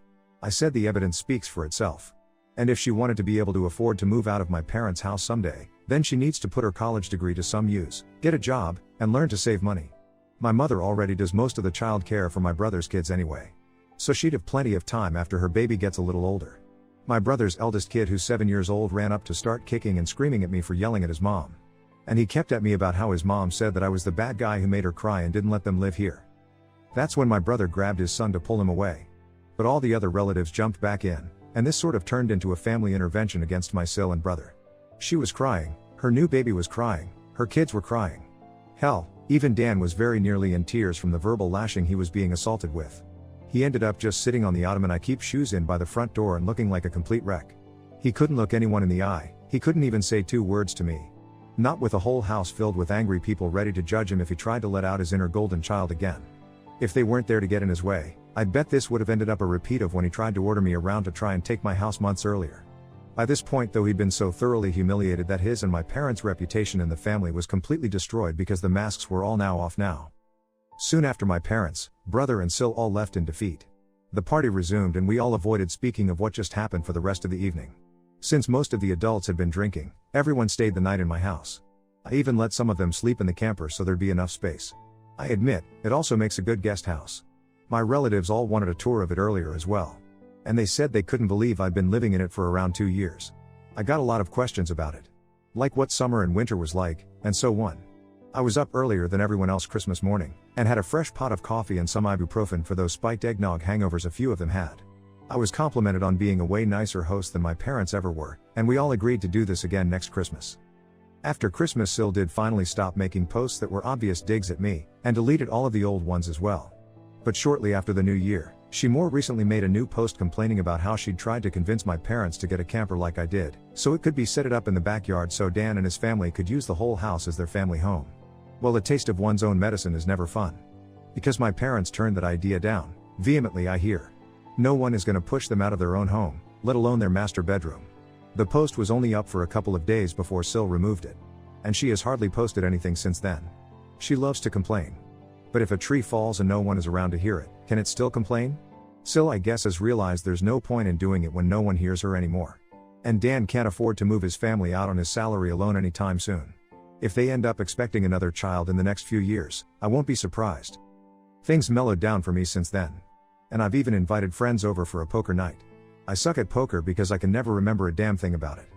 I said the evidence speaks for itself. And if she wanted to be able to afford to move out of my parents' house someday, then she needs to put her college degree to some use, get a job, and learn to save money. My mother already does most of the child care for my brother's kids anyway. So she'd have plenty of time after her baby gets a little older. My brother's eldest kid, who's 7 years old, ran up to start kicking and screaming at me for yelling at his mom. And he kept at me about how his mom said that I was the bad guy who made her cry and didn't let them live here. That's when my brother grabbed his son to pull him away. But all the other relatives jumped back in, and this sort of turned into a family intervention against my Sil and brother. She was crying, her new baby was crying, her kids were crying. Hell, even Dan was very nearly in tears from the verbal lashing he was being assaulted with. He ended up just sitting on the ottoman I keep shoes in by the front door and looking like a complete wreck. He couldn't look anyone in the eye, he couldn't even say 2 words to me. Not with a whole house filled with angry people ready to judge him if he tried to let out his inner golden child again. If they weren't there to get in his way, I'd bet this would have ended up a repeat of when he tried to order me around to try and take my house months earlier. By this point, though, he'd been so thoroughly humiliated that his and my parents' reputation in the family was completely destroyed because the masks were all off now. Soon after, my parents, brother and Sil all left in defeat. The party resumed and we all avoided speaking of what just happened for the rest of the evening. Since most of the adults had been drinking, everyone stayed the night in my house. I even let some of them sleep in the camper so there'd be enough space. I admit, it also makes a good guest house. My relatives all wanted a tour of it earlier as well. And they said they couldn't believe I'd been living in it for around 2 years. I got a lot of questions about it. Like what summer and winter was like, and so on. I was up earlier than everyone else Christmas morning, and had a fresh pot of coffee and some ibuprofen for those spiked eggnog hangovers a few of them had. I was complimented on being a way nicer host than my parents ever were, and we all agreed to do this again next Christmas. After Christmas, Sil did finally stop making posts that were obvious digs at me, and deleted all of the old ones as well. But shortly after the new year, she more recently made a new post complaining about how she'd tried to convince my parents to get a camper like I did, so it could be set it up in the backyard so Dan and his family could use the whole house as their family home. Well, a taste of one's own medicine is never fun. Because my parents turned that idea down, vehemently I hear. No one is going to push them out of their own home, let alone their master bedroom. The post was only up for a couple of days before Sil removed it. And she has hardly posted anything since then. She loves to complain. But if a tree falls and no one is around to hear it, can it still complain? Sil, I guess, has realized there's no point in doing it when no one hears her anymore. And Dan can't afford to move his family out on his salary alone anytime soon. If they end up expecting another child in the next few years, I won't be surprised. Things mellowed down for me since then. And I've even invited friends over for a poker night. I suck at poker because I can never remember a damn thing about it.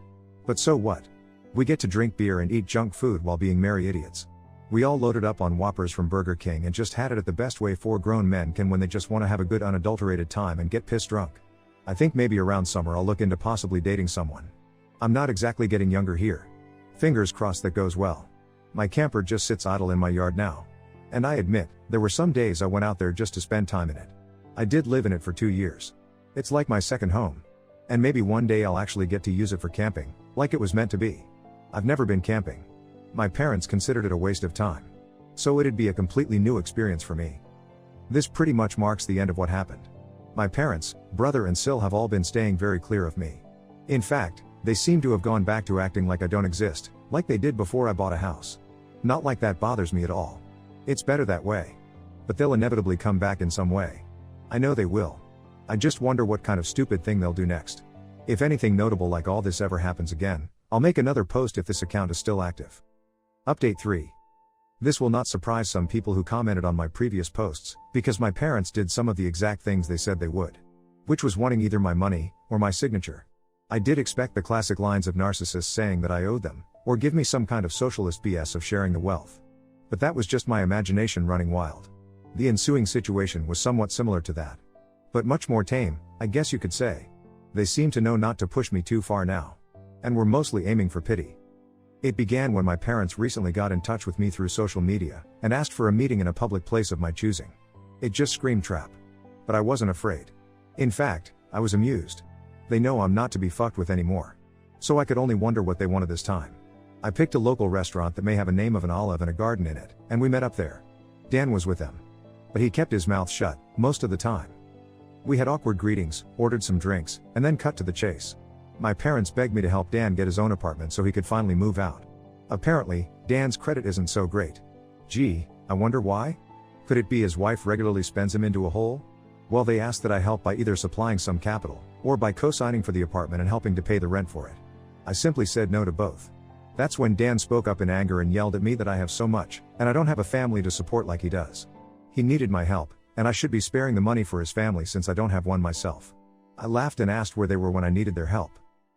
But so what? We get to drink beer and eat junk food while being merry idiots. We all loaded up on Whoppers from Burger King and just had it at the best way 4 grown men can when they just want to have a good unadulterated time and get pissed drunk. I think maybe around summer I'll look into possibly dating someone. I'm not exactly getting younger here. Fingers crossed that goes well. My camper just sits idle in my yard now. And I admit, there were some days I went out there just to spend time in it. I did live in it for 2 years. It's like my second home. And maybe one day I'll actually get to use it for camping, like it was meant to be. I've never been camping. My parents considered it a waste of time. So it'd be a completely new experience for me. This pretty much marks the end of what happened. My parents, brother and Sil have all been staying very clear of me. In fact, they seem to have gone back to acting like I don't exist, like they did before I bought a house. Not like that bothers me at all. It's better that way. But they'll inevitably come back in some way. I know they will. I just wonder what kind of stupid thing they'll do next. If anything notable like all this ever happens again, I'll make another post if this account is still active. Update 3. This will not surprise some people who commented on my previous posts, because my parents did some of the exact things they said they would. Which was wanting either my money, or my signature. I did expect the classic lines of narcissists saying that I owed them, or give me some kind of socialist BS of sharing the wealth. But that was just my imagination running wild. The ensuing situation was somewhat similar to that. But much more tame, I guess you could say. They seemed to know not to push me too far now. And were mostly aiming for pity. It began when my parents recently got in touch with me through social media, and asked for a meeting in a public place of my choosing. It just screamed trap. But I wasn't afraid. In fact, I was amused. They know I'm not to be fucked with anymore. So I could only wonder what they wanted this time. I picked a local restaurant that may have a name of an olive and a garden in it, and we met up there. Dan was with them. But he kept his mouth shut, most of the time. We had awkward greetings, ordered some drinks, and then cut to the chase. My parents begged me to help Dan get his own apartment so he could finally move out. Apparently, Dan's credit isn't so great. Gee, I wonder why? Could it be his wife regularly spends him into a hole? Well, they asked that I help by either supplying some capital, or by co-signing for the apartment and helping to pay the rent for it. I simply said no to both. That's when Dan spoke up in anger and yelled at me that I have so much, and I don't have a family to support like he does. He needed my help, and I should be sparing the money for his family since I don't have one myself. I laughed and asked where they were when I needed their help.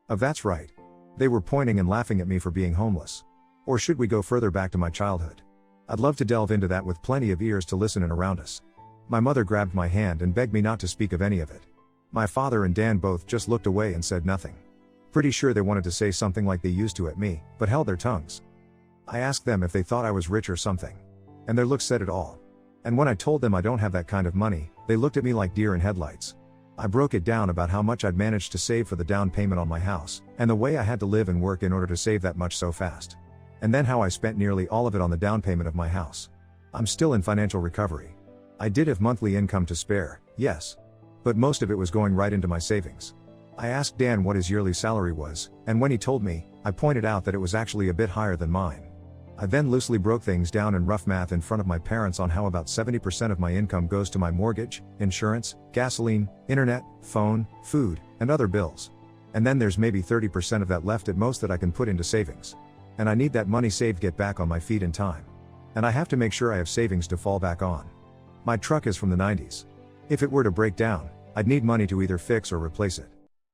That's right. They were pointing and laughing at me for being homeless. Or should we go further back to my childhood? I'd love to delve into that with plenty of ears to listen and around us. My mother grabbed my hand and begged me not to speak of any of it. My father and Dan both just looked away and said nothing. Pretty sure they wanted to say something like they used to at me, but held their tongues. I asked them if they thought I was rich or something. And their looks said it all. And when I told them I don't have that kind of money, they looked at me like deer in headlights. I broke it down about how much I'd managed to save for the down payment on my house, and the way I had to live and work in order to save that much so fast. And then how I spent nearly all of it on the down payment of my house. I'm still in financial recovery. I did have monthly income to spare, yes. But most of it was going right into my savings. I asked Dan what his yearly salary was, and when he told me, I pointed out that it was actually a bit higher than mine. I then loosely broke things down in rough math in front of my parents on how about 70% of my income goes to my mortgage, insurance, gasoline, internet, phone, food, and other bills. And then there's maybe 30% of that left at most that I can put into savings. And I need that money saved to get back on my feet in time. And I have to make sure I have savings to fall back on. My truck is from the 90s. If it were to break down, I'd need money to either fix or replace it.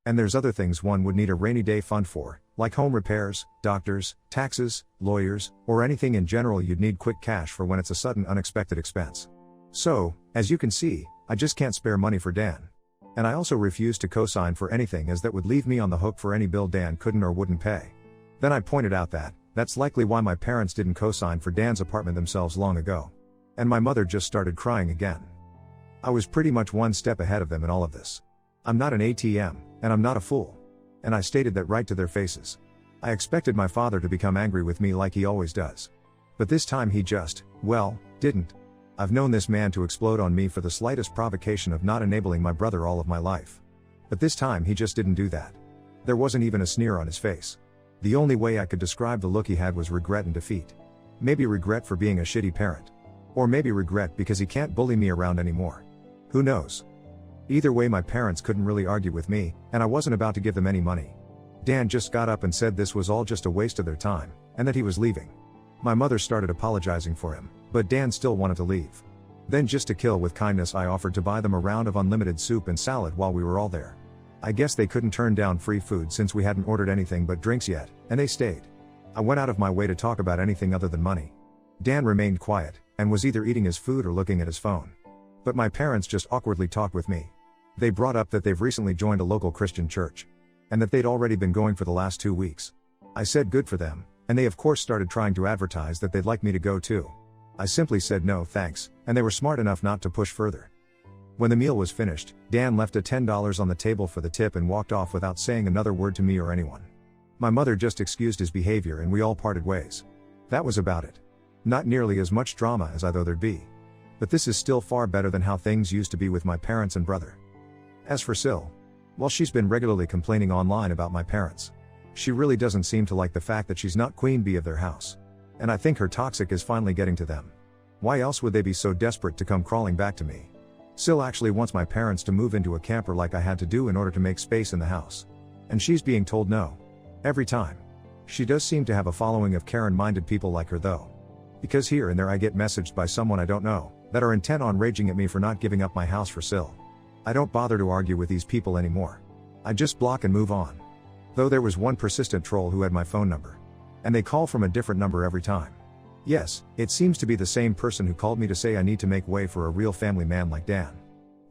And there's other things one would need a rainy day fund for, like home repairs, doctors, taxes, lawyers, or anything in general you'd need quick cash for when it's a sudden unexpected expense. So, as you can see, I just can't spare money for Dan. And I also refuse to co-sign for anything as that would leave me on the hook for any bill Dan couldn't or wouldn't pay. Then I pointed out that, that's likely why my parents didn't co-sign for Dan's apartment themselves long ago. And my mother just started crying again. I was pretty much one step ahead of them in all of this. I'm not an ATM, and I'm not a fool. And I stated that right to their faces. I expected my father to become angry with me like he always does. But this time he just, well, didn't. I've known this man to explode on me for the slightest provocation of not enabling my brother all of my life. But this time he just didn't do that. There wasn't even a sneer on his face. The only way I could describe the look he had was regret and defeat. Maybe regret for being a shitty parent. Or maybe regret because he can't bully me around anymore. Who knows? Either way, my parents couldn't really argue with me, and I wasn't about to give them any money. Dan just got up and said this was all just a waste of their time, and that he was leaving. My mother started apologizing for him, but Dan still wanted to leave. Then just to kill with kindness I offered to buy them a round of unlimited soup and salad while we were all there. I guess they couldn't turn down free food since we hadn't ordered anything but drinks yet, and they stayed. I went out of my way to talk about anything other than money. Dan remained quiet, and was either eating his food or looking at his phone. But my parents just awkwardly talked with me. They brought up that they've recently joined a local Christian church. And that they'd already been going for the last 2 weeks. I said good for them, and they of course started trying to advertise that they'd like me to go too. I simply said no thanks, and they were smart enough not to push further. When the meal was finished, Dan left a $10 on the table for the tip and walked off without saying another word to me or anyone. My mother just excused his behavior and we all parted ways. That was about it. Not nearly as much drama as I thought there'd be. But this is still far better than how things used to be with my parents and brother. As for Sil, well, she's been regularly complaining online about my parents. She really doesn't seem to like the fact that she's not queen bee of their house. And I think her toxic is finally getting to them. Why else would they be so desperate to come crawling back to me? Sil actually wants my parents to move into a camper like I had to do in order to make space in the house. And she's being told no. Every time. She does seem to have a following of Karen-minded people like her though. Because here and there I get messaged by someone I don't know, that are intent on raging at me for not giving up my house for Sil. I don't bother to argue with these people anymore. I just block and move on. Though there was one persistent troll who had my phone number. And they call from a different number every time. Yes, it seems to be the same person who called me to say I need to make way for a real family man like Dan.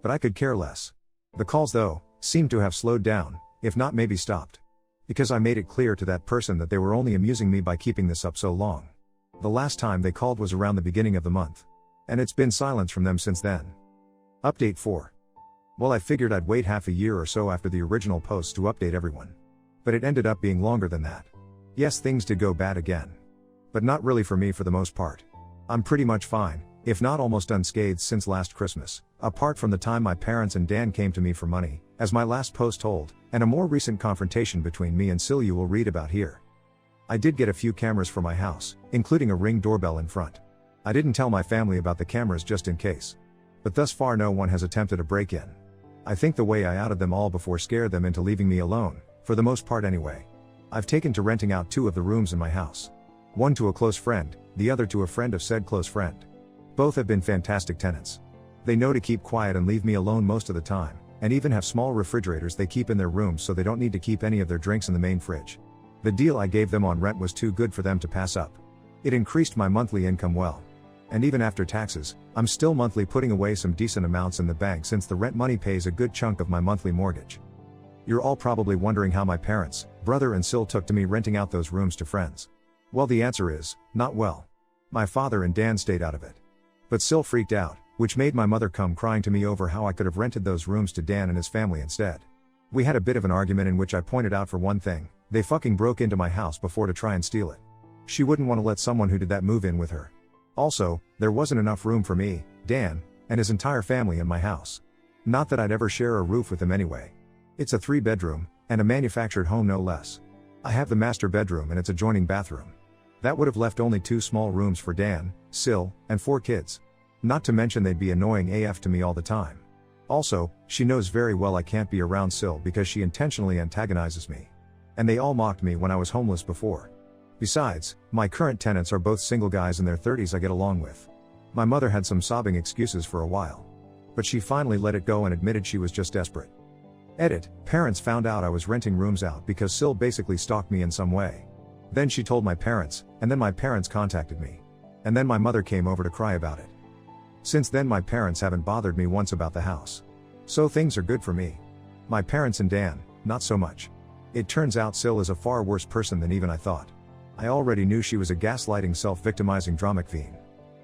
But I could care less. The calls though, seem to have slowed down, if not maybe stopped. Because I made it clear to that person that they were only amusing me by keeping this up so long. The last time they called was around the beginning of the month. And it's been silence from them since then. Update 4. Well, I figured I'd wait half a year or so after the original posts to update everyone. But it ended up being longer than that. Yes, things did go bad again. But not really for me for the most part. I'm pretty much fine, if not almost unscathed since last Christmas, apart from the time my parents and Dan came to me for money, as my last post told, and a more recent confrontation between me and Sil you will read about here. I did get a few cameras for my house, including a Ring doorbell in front. I didn't tell my family about the cameras just in case. But thus far no one has attempted a break-in. I think the way I outed them all before scared them into leaving me alone, for the most part anyway. I've taken to renting out 2 of the rooms in my house. One to a close friend, the other to a friend of said close friend. Both have been fantastic tenants. They know to keep quiet and leave me alone most of the time, and even have small refrigerators they keep in their rooms so they don't need to keep any of their drinks in the main fridge. The deal I gave them on rent was too good for them to pass up. It increased my monthly income well. And even after taxes, I'm still monthly putting away some decent amounts in the bank since the rent money pays a good chunk of my monthly mortgage. You're all probably wondering how my parents, brother and Sil took to me renting out those rooms to friends. Well, the answer is, not well. My father and Dan stayed out of it. But Sil freaked out, which made my mother come crying to me over how I could have rented those rooms to Dan and his family instead. We had a bit of an argument in which I pointed out for one thing, they fucking broke into my house before to try and steal it. She wouldn't want to let someone who did that move in with her. Also, there wasn't enough room for me, Dan, and his entire family in my house. Not that I'd ever share a roof with them anyway. It's a 3-bedroom, and a manufactured home no less. I have the master bedroom and its adjoining bathroom. That would have left only 2 small rooms for Dan, Sil, and 4 kids. Not to mention they'd be annoying AF to me all the time. Also, she knows very well I can't be around Sil because she intentionally antagonizes me. And they all mocked me when I was homeless before. Besides, my current tenants are both single guys in their 30s I get along with. My mother had some sobbing excuses for a while. But she finally let it go and admitted she was just desperate. Edit, parents found out I was renting rooms out because Sil basically stalked me in some way. Then she told my parents, and then my parents contacted me. And then my mother came over to cry about it. Since then my parents haven't bothered me once about the house. So things are good for me. My parents and Dan, not so much. It turns out Sil is a far worse person than even I thought. I already knew she was a gaslighting self-victimizing drama queen.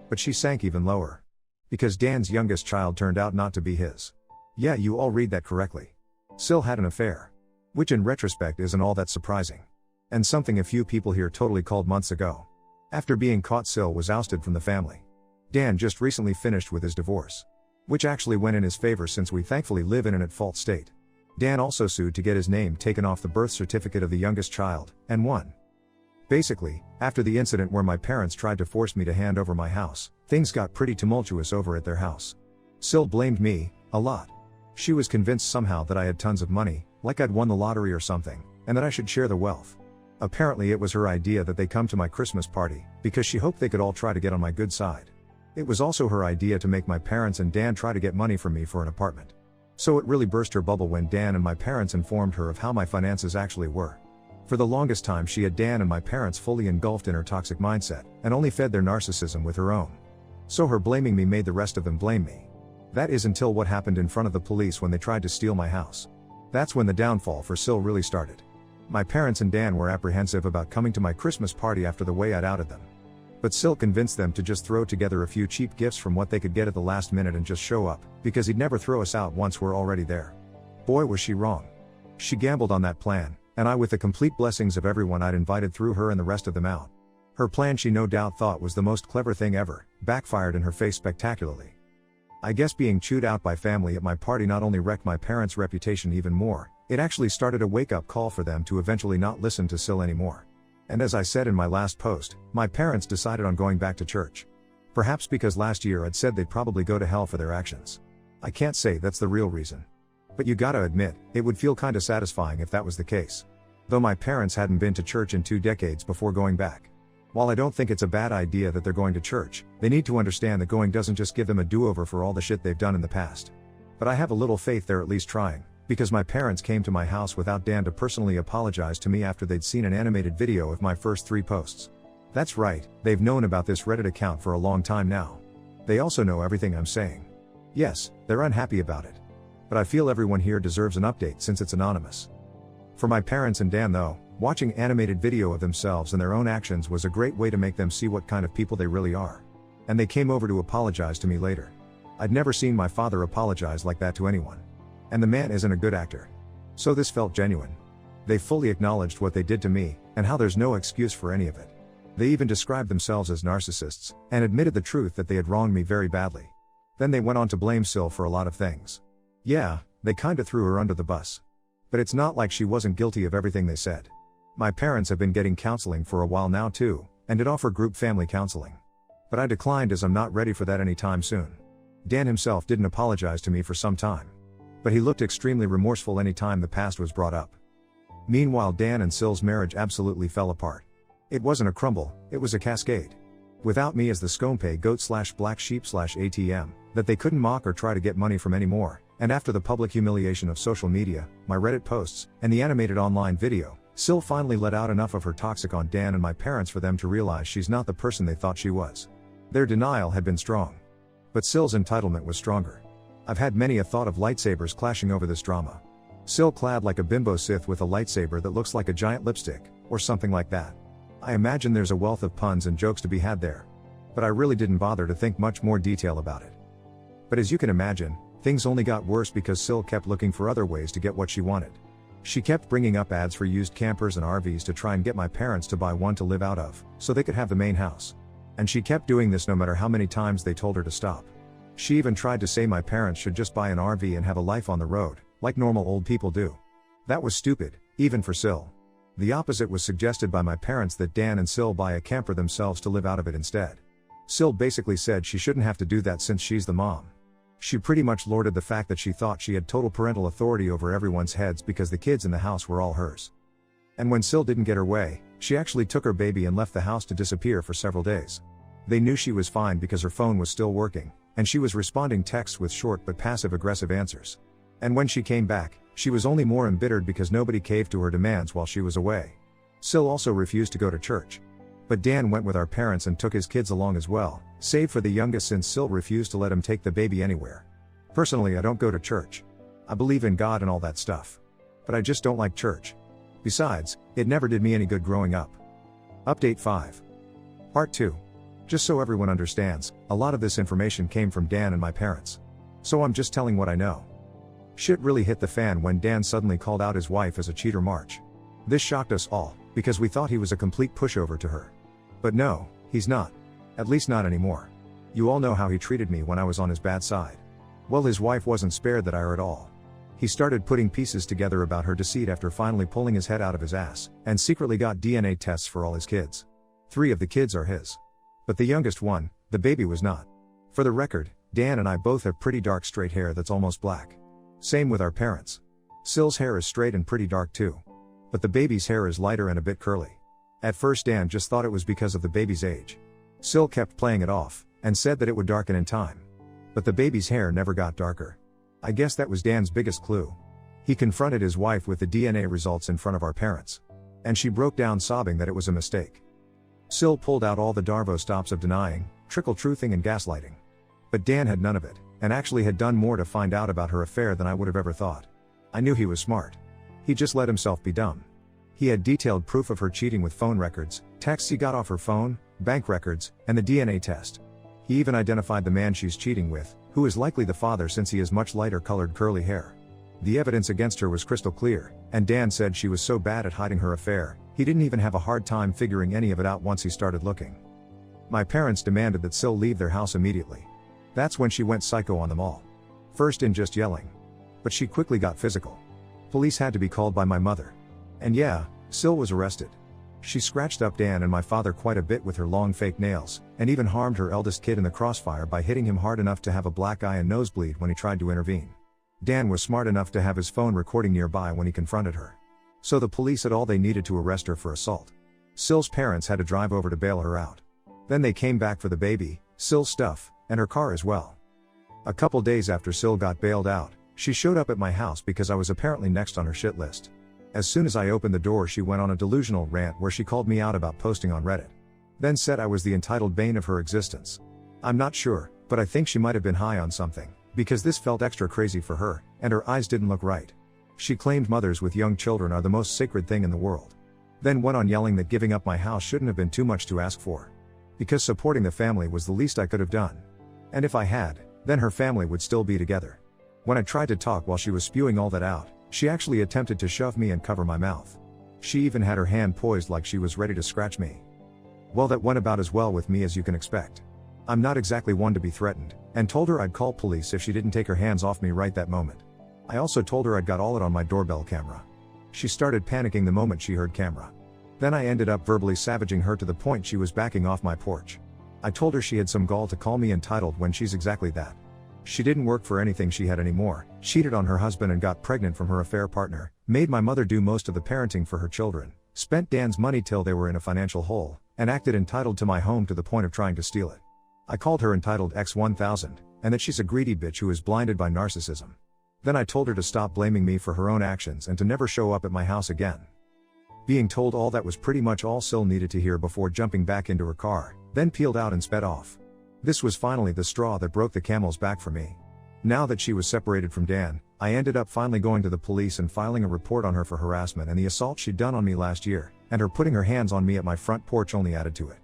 But she sank even lower. Because Dan's youngest child turned out not to be his. Yeah, you all read that correctly. Sil had an affair. Which in retrospect isn't all that surprising. And something a few people here totally called months ago. After being caught, Sil was ousted from the family. Dan just recently finished with his divorce. Which actually went in his favor since we thankfully live in an at-fault state. Dan also sued to get his name taken off the birth certificate of the youngest child, and won. Basically, after the incident where my parents tried to force me to hand over my house, things got pretty tumultuous over at their house. Sil blamed me, a lot. She was convinced somehow that I had tons of money, like I'd won the lottery or something, and that I should share the wealth. Apparently it was her idea that they come to my Christmas party, because she hoped they could all try to get on my good side. It was also her idea to make my parents and Dan try to get money from me for an apartment. So it really burst her bubble when Dan and my parents informed her of how my finances actually were. For the longest time she had Dan and my parents fully engulfed in her toxic mindset, and only fed their narcissism with her own. So her blaming me made the rest of them blame me. That is until what happened in front of the police when they tried to steal my house. That's when the downfall for Sil really started. My parents and Dan were apprehensive about coming to my Christmas party after the way I'd outed them. But Sil convinced them to just throw together a few cheap gifts from what they could get at the last minute and just show up, because he'd never throw us out once we're already there. Boy was she wrong. She gambled on that plan, and I with the complete blessings of everyone I'd invited threw her and the rest of them out. Her plan she no doubt thought was the most clever thing ever, backfired in her face spectacularly. I guess being chewed out by family at my party not only wrecked my parents' reputation even more, it actually started a wake-up call for them to eventually not listen to Sil anymore. And as I said in my last post, my parents decided on going back to church. Perhaps because last year I'd said they'd probably go to hell for their actions. I can't say that's the real reason. But But you gotta admit, it would feel kinda satisfying if that was the case. Though my parents hadn't been to church in 2 decades before going back. While I don't think it's a bad idea that they're going to church, they need to understand that going doesn't just give them a do-over for all the shit they've done in the past. But I have a little faith they're at least trying, because my parents came to my house without Dan to personally apologize to me after they'd seen an animated video of my first 3 posts. That's right, they've known about this Reddit account for a long time now. They also know everything I'm saying. Yes, they're unhappy about it. But I feel everyone here deserves an update since it's anonymous. For my parents and Dan though, watching animated video of themselves and their own actions was a great way to make them see what kind of people they really are. And they came over to apologize to me later. I'd never seen my father apologize like that to anyone. And the man isn't a good actor. So this felt genuine. They fully acknowledged what they did to me, and how there's no excuse for any of it. They even described themselves as narcissists, and admitted the truth that they had wronged me very badly. Then they went on to blame Sil for a lot of things. Yeah, they kinda threw her under the bus. But it's not like she wasn't guilty of everything they said. My parents have been getting counseling for a while now too, and did offer group family counseling. But I declined as I'm not ready for that anytime soon. Dan himself didn't apologize to me for some time. But he looked extremely remorseful anytime the past was brought up. Meanwhile, Dan and Sil's marriage absolutely fell apart. It wasn't a crumble, it was a cascade. Without me as the scompe goat/black sheep/ATM, that they couldn't mock or try to get money from anymore, and after the public humiliation of social media, my Reddit posts, and the animated online video, Sil finally let out enough of her toxic on Dan and my parents for them to realize she's not the person they thought she was. Their denial had been strong. But Sil's entitlement was stronger. I've had many a thought of lightsabers clashing over this drama. Sil clad like a bimbo Sith with a lightsaber that looks like a giant lipstick, or something like that. I imagine there's a wealth of puns and jokes to be had there. But I really didn't bother to think much more detail about it. But as you can imagine, things only got worse because Sil kept looking for other ways to get what she wanted. She kept bringing up ads for used campers and RVs to try and get my parents to buy one to live out of, so they could have the main house. And she kept doing this no matter how many times they told her to stop. She even tried to say my parents should just buy an RV and have a life on the road, like normal old people do. That was stupid, even for Sil. The opposite was suggested by my parents, that Dan and Sil buy a camper themselves to live out of it instead. Sil basically said she shouldn't have to do that since she's the mom. She pretty much lorded the fact that she thought she had total parental authority over everyone's heads because the kids in the house were all hers. And when Sil didn't get her way, she actually took her baby and left the house to disappear for several days. They knew she was fine because her phone was still working, and she was responding texts with short but passive-aggressive answers. And when she came back, she was only more embittered because nobody caved to her demands while she was away. Sil also refused to go to church. But Dan went with our parents and took his kids along as well, save for the youngest since Sil refused to let him take the baby anywhere. Personally, I don't go to church. I believe in God and all that stuff. But I just don't like church. Besides, it never did me any good growing up. Update 5. Part 2. Just so everyone understands, a lot of this information came from Dan and my parents. So I'm just telling what I know. Shit really hit the fan when Dan suddenly called out his wife as a cheater March. This shocked us all, because we thought he was a complete pushover to her. But no, he's not. At least not anymore. You all know how he treated me when I was on his bad side. Well, his wife wasn't spared that ire at all. He started putting pieces together about her deceit after finally pulling his head out of his ass, and secretly got DNA tests for all his kids. 3 of the kids are his. But the youngest one, the baby, was not. For the record, Dan and I both have pretty dark straight hair that's almost black. Same with our parents. Sil's hair is straight and pretty dark too. But the baby's hair is lighter and a bit curly. At first Dan just thought it was because of the baby's age. Sil kept playing it off, and said that it would darken in time. But the baby's hair never got darker. I guess that was Dan's biggest clue. He confronted his wife with the DNA results in front of our parents. And she broke down sobbing that it was a mistake. Sil pulled out all the Darvo stops of denying, trickle-truthing and gaslighting. But Dan had none of it, and actually had done more to find out about her affair than I would have ever thought. I knew he was smart. He just let himself be dumb. He had detailed proof of her cheating with phone records, texts he got off her phone, bank records, and the DNA test. He even identified the man she's cheating with, who is likely the father since he has much lighter colored curly hair. The evidence against her was crystal clear, and Dan said she was so bad at hiding her affair, he didn't even have a hard time figuring any of it out once he started looking. My parents demanded that Sil leave their house immediately. That's when she went psycho on them all. First in just yelling. But she quickly got physical. Police had to be called by my mother. And yeah, Sil was arrested. She scratched up Dan and my father quite a bit with her long fake nails, and even harmed her eldest kid in the crossfire by hitting him hard enough to have a black eye and nosebleed when he tried to intervene. Dan was smart enough to have his phone recording nearby when he confronted her. So the police had all they needed to arrest her for assault. Syl's parents had to drive over to bail her out. Then they came back for the baby, Syl's stuff, and her car as well. A couple days after Syl got bailed out, she showed up at my house because I was apparently next on her shit list. As soon as I opened the door, she went on a delusional rant where she called me out about posting on Reddit. Then said I was the entitled bane of her existence. I'm not sure, but I think she might have been high on something, because this felt extra crazy for her, and her eyes didn't look right. She claimed mothers with young children are the most sacred thing in the world. Then went on yelling that giving up my house shouldn't have been too much to ask for. Because supporting the family was the least I could have done. And if I had, then her family would still be together. When I tried to talk while she was spewing all that out, she actually attempted to shove me and cover my mouth. She even had her hand poised like she was ready to scratch me. Well, that went about as well with me as you can expect. I'm not exactly one to be threatened, and told her I'd call police if she didn't take her hands off me right that moment. I also told her I'd got all it on my doorbell camera. She started panicking the moment she heard camera. Then I ended up verbally savaging her to the point she was backing off my porch. I told her she had some gall to call me entitled when she's exactly that. She didn't work for anything she had anymore, cheated on her husband and got pregnant from her affair partner, made my mother do most of the parenting for her children, spent Dan's money till they were in a financial hole, and acted entitled to my home to the point of trying to steal it. I called her entitled X1000, and that she's a greedy bitch who is blinded by narcissism. Then I told her to stop blaming me for her own actions and to never show up at my house again. Being told all that was pretty much all Syl needed to hear before jumping back into her car, then peeled out and sped off. This was finally the straw that broke the camel's back for me. Now that she was separated from Dan, I ended up finally going to the police and filing a report on her for harassment and the assault she'd done on me last year, and her putting her hands on me at my front porch only added to it.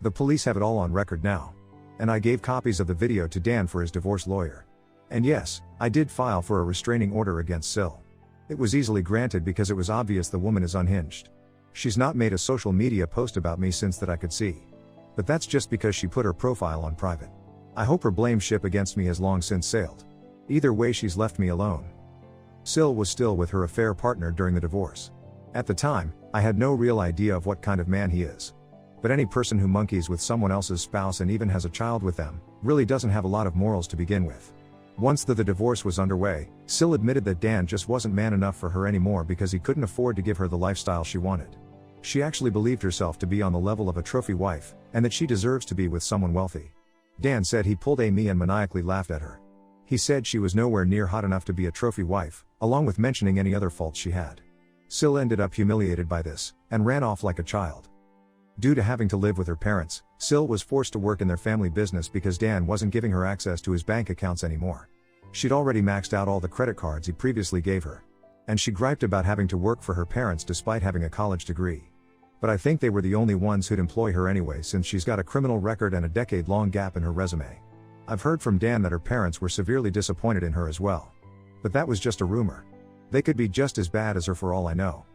The police have it all on record now. And I gave copies of the video to Dan for his divorce lawyer. And yes, I did file for a restraining order against Syl. It was easily granted because it was obvious the woman is unhinged. She's not made a social media post about me since that I could see. But that's just because she put her profile on private. I hope her blame ship against me has long since sailed. Either way, she's left me alone. Syl was still with her affair partner during the divorce. At the time, I had no real idea of what kind of man he is. But any person who monkeys with someone else's spouse and even has a child with them, really doesn't have a lot of morals to begin with. Once the divorce was underway, Syl admitted that Dan just wasn't man enough for her anymore because he couldn't afford to give her the lifestyle she wanted. She actually believed herself to be on the level of a trophy wife, and that she deserves to be with someone wealthy. Dan said he pulled me and maniacally laughed at her. He said she was nowhere near hot enough to be a trophy wife, along with mentioning any other faults she had. Syl ended up humiliated by this, and ran off like a child. Due to having to live with her parents, Syl was forced to work in their family business because Dan wasn't giving her access to his bank accounts anymore. She'd already maxed out all the credit cards he previously gave her. And she griped about having to work for her parents despite having a college degree. But I think they were the only ones who'd employ her anyway since she's got a criminal record and a decade-long gap in her resume. I've heard from Dan that her parents were severely disappointed in her as well. But that was just a rumor. They could be just as bad as her for all I know.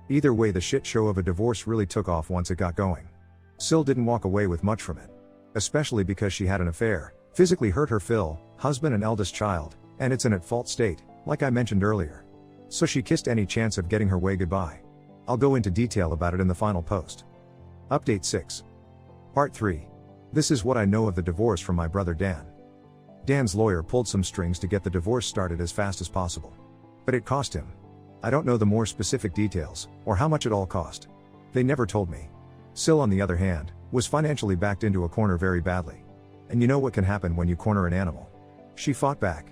Either way, the shit show of a divorce really took off once it got going. Syl didn't walk away with much from it. Especially because she had an affair, physically hurt her husband and eldest child, and it's an at-fault state, like I mentioned earlier. So she kissed any chance of getting her way goodbye. I'll go into detail about it in the final post. Update 6. Part 3. This is what I know of the divorce from my brother Dan. Dan's lawyer pulled some strings to get the divorce started as fast as possible. But it cost him. I don't know the more specific details, or how much it all cost. They never told me. Syl, on the other hand, was financially backed into a corner very badly. And you know what can happen when you corner an animal. She fought back.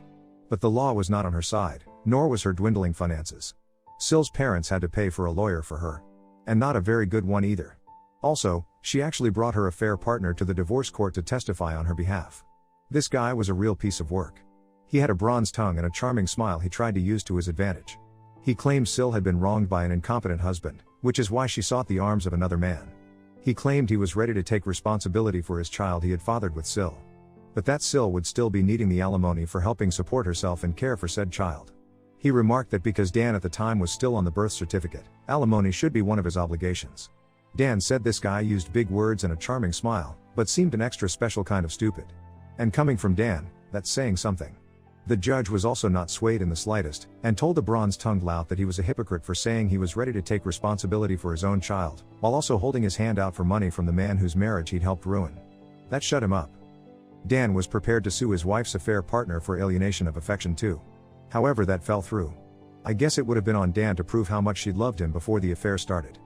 But the law was not on her side, nor was her dwindling finances. Syl's parents had to pay for a lawyer for her. And not a very good one either. Also, she actually brought her affair partner to the divorce court to testify on her behalf. This guy was a real piece of work. He had a bronze tongue and a charming smile he tried to use to his advantage. He claimed Syl had been wronged by an incompetent husband, which is why she sought the arms of another man. He claimed he was ready to take responsibility for his child he had fathered with Syl. But that Syl would still be needing the alimony for helping support herself and care for said child. He remarked that because Dan at the time was still on the birth certificate, alimony should be one of his obligations. Dan said this guy used big words and a charming smile, but seemed an extra special kind of stupid. And coming from Dan, that's saying something. The judge was also not swayed in the slightest, and told the bronze-tongued lout that he was a hypocrite for saying he was ready to take responsibility for his own child, while also holding his hand out for money from the man whose marriage he'd helped ruin. That shut him up. Dan was prepared to sue his wife's affair partner for alienation of affection too. However, that fell through. I guess it would have been on Dan to prove how much she loved him before the affair started.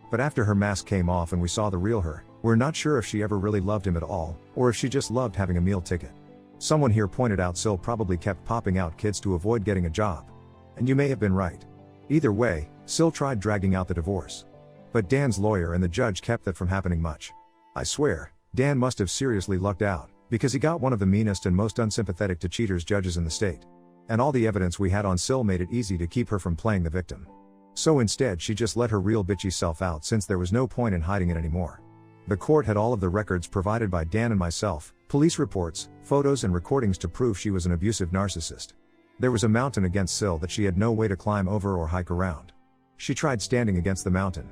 But after her mask came off and we saw the real her, we're not sure if she ever really loved him at all, or if she just loved having a meal ticket. Someone here pointed out Sil probably kept popping out kids to avoid getting a job. And you may have been right. Either way, Sil tried dragging out the divorce. But Dan's lawyer and the judge kept that from happening much. I swear, Dan must have seriously lucked out, because he got one of the meanest and most unsympathetic to cheaters judges in the state. And all the evidence we had on Sil made it easy to keep her from playing the victim. So instead she just let her real bitchy self out since there was no point in hiding it anymore. The court had all of the records provided by Dan and myself, police reports, photos and recordings to prove she was an abusive narcissist. There was a mountain against Sil that she had no way to climb over or hike around. She tried standing against the mountain.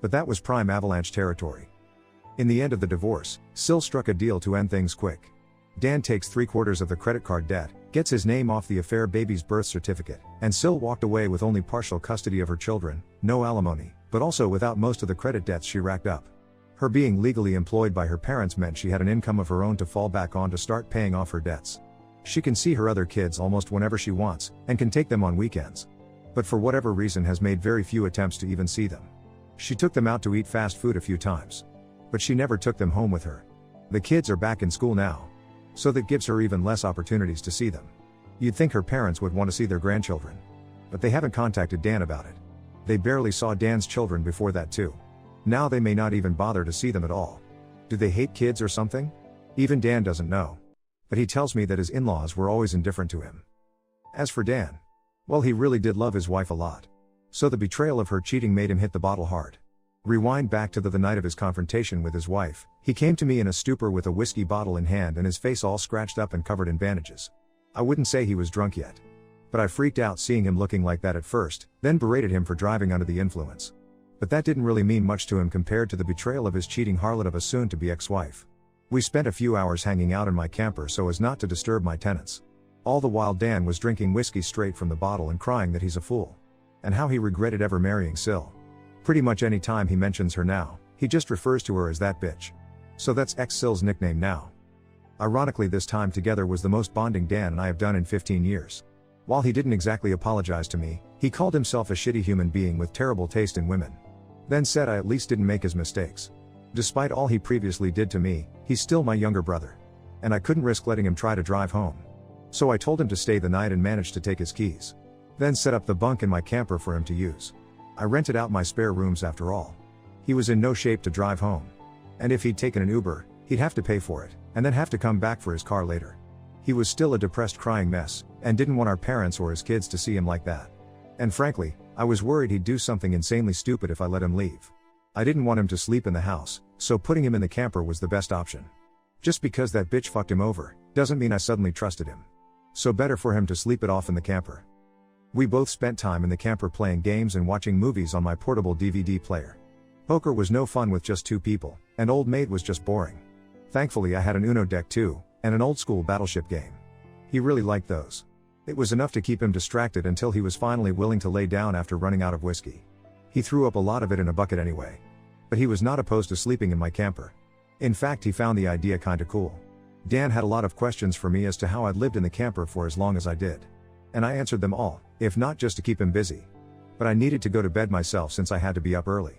But that was prime avalanche territory. In the end of the divorce, Sil struck a deal to end things quick. Dan takes 3/4 of the credit card debt, gets his name off the affair baby's birth certificate, and Sil walked away with only partial custody of her children, no alimony, but also without most of the credit debts she racked up. Her being legally employed by her parents meant she had an income of her own to fall back on to start paying off her debts. She can see her other kids almost whenever she wants, and can take them on weekends. But for whatever reason has made very few attempts to even see them. She took them out to eat fast food a few times. But she never took them home with her. The kids are back in school now. So that gives her even less opportunities to see them. You'd think her parents would want to see their grandchildren. But they haven't contacted Dan about it. They barely saw Dan's children before that too. Now they may not even bother to see them at all. Do they hate kids or something? Even Dan doesn't know. But he tells me that his in-laws were always indifferent to him. As for Dan, well, he really did love his wife a lot. So the betrayal of her cheating made him hit the bottle hard. Rewind back to the night of his confrontation with his wife. He came to me in a stupor with a whiskey bottle in hand and his face all scratched up and covered in bandages. I wouldn't say he was drunk yet. But I freaked out seeing him looking like that at first, then berated him for driving under the influence. But that didn't really mean much to him compared to the betrayal of his cheating harlot of a soon-to-be ex-wife. We spent a few hours hanging out in my camper so as not to disturb my tenants. All the while Dan was drinking whiskey straight from the bottle and crying that he's a fool. And how he regretted ever marrying Sil. Pretty much any time he mentions her now, he just refers to her as that bitch. So that's ex-Sil's nickname now. Ironically, this time together was the most bonding Dan and I have done in 15 years. While he didn't exactly apologize to me, he called himself a shitty human being with terrible taste in women. Then said I at least didn't make his mistakes. Despite all he previously did to me, he's still my younger brother. And I couldn't risk letting him try to drive home. So I told him to stay the night and managed to take his keys. Then set up the bunk in my camper for him to use. I rented out my spare rooms after all. He was in no shape to drive home. And if he'd taken an Uber, he'd have to pay for it, and then have to come back for his car later. He was still a depressed crying mess, and didn't want our parents or his kids to see him like that. And frankly, I was worried he'd do something insanely stupid if I let him leave. I didn't want him to sleep in the house, so putting him in the camper was the best option. Just because that bitch fucked him over, doesn't mean I suddenly trusted him. So better for him to sleep it off in the camper. We both spent time in the camper playing games and watching movies on my portable DVD player. Poker was no fun with just two people, and Old Maid was just boring. Thankfully I had an Uno deck too, and an old school battleship game. He really liked those. It was enough to keep him distracted until he was finally willing to lay down after running out of whiskey. He threw up a lot of it in a bucket anyway. But he was not opposed to sleeping in my camper. In fact, he found the idea kinda cool. Dan had a lot of questions for me as to how I'd lived in the camper for as long as I did. And I answered them all, if not just to keep him busy. But I needed to go to bed myself since I had to be up early.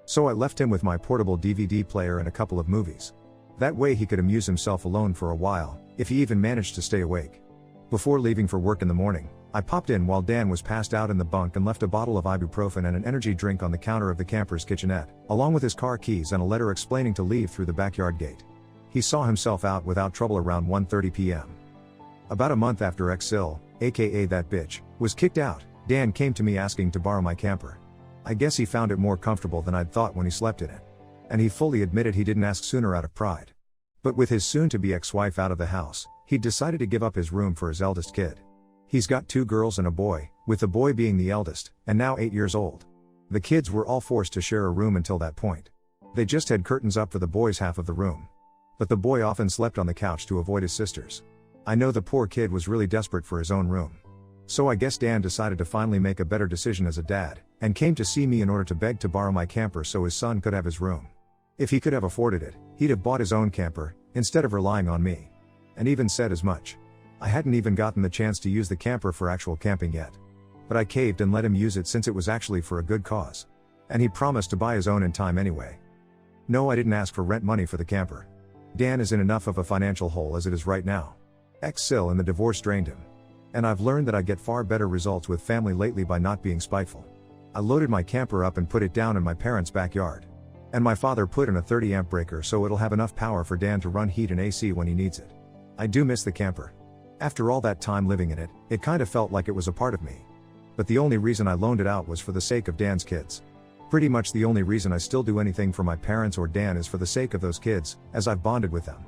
So I left him with my portable DVD player and a couple of movies. That way he could amuse himself alone for a while, if he even managed to stay awake. Before leaving for work in the morning, I popped in while Dan was passed out in the bunk and left a bottle of ibuprofen and an energy drink on the counter of the camper's kitchenette, along with his car keys and a letter explaining to leave through the backyard gate. He saw himself out without trouble around 1:30 p.m. About a month after ex-Sil, aka that bitch, was kicked out, Dan came to me asking to borrow my camper. I guess he found it more comfortable than I'd thought when he slept in it. And he fully admitted he didn't ask sooner out of pride. But with his soon-to-be ex-wife out of the house, he'd decided to give up his room for his eldest kid. He's got 2 girls and a boy, with the boy being the eldest, and now 8 years old. The kids were all forced to share a room until that point. They just had curtains up for the boy's half of the room. But the boy often slept on the couch to avoid his sisters. I know the poor kid was really desperate for his own room. So I guess Dan decided to finally make a better decision as a dad, and came to see me in order to beg to borrow my camper so his son could have his room. If he could have afforded it, he'd have bought his own camper, instead of relying on me. And even said as much. I hadn't even gotten the chance to use the camper for actual camping yet. But I caved and let him use it since it was actually for a good cause. And he promised to buy his own in time anyway. No, I didn't ask for rent money for the camper. Dan is in enough of a financial hole as it is right now. Ex-Sil and the divorce drained him. And I've learned that I get far better results with family lately by not being spiteful. I loaded my camper up and put it down in my parents' backyard. And my father put in a 30 amp breaker so it'll have enough power for Dan to run heat and AC when he needs it. I do miss the camper. After all that time living in it, it kind of felt like it was a part of me. But the only reason I loaned it out was for the sake of Dan's kids. Pretty much the only reason I still do anything for my parents or Dan is for the sake of those kids, as I've bonded with them.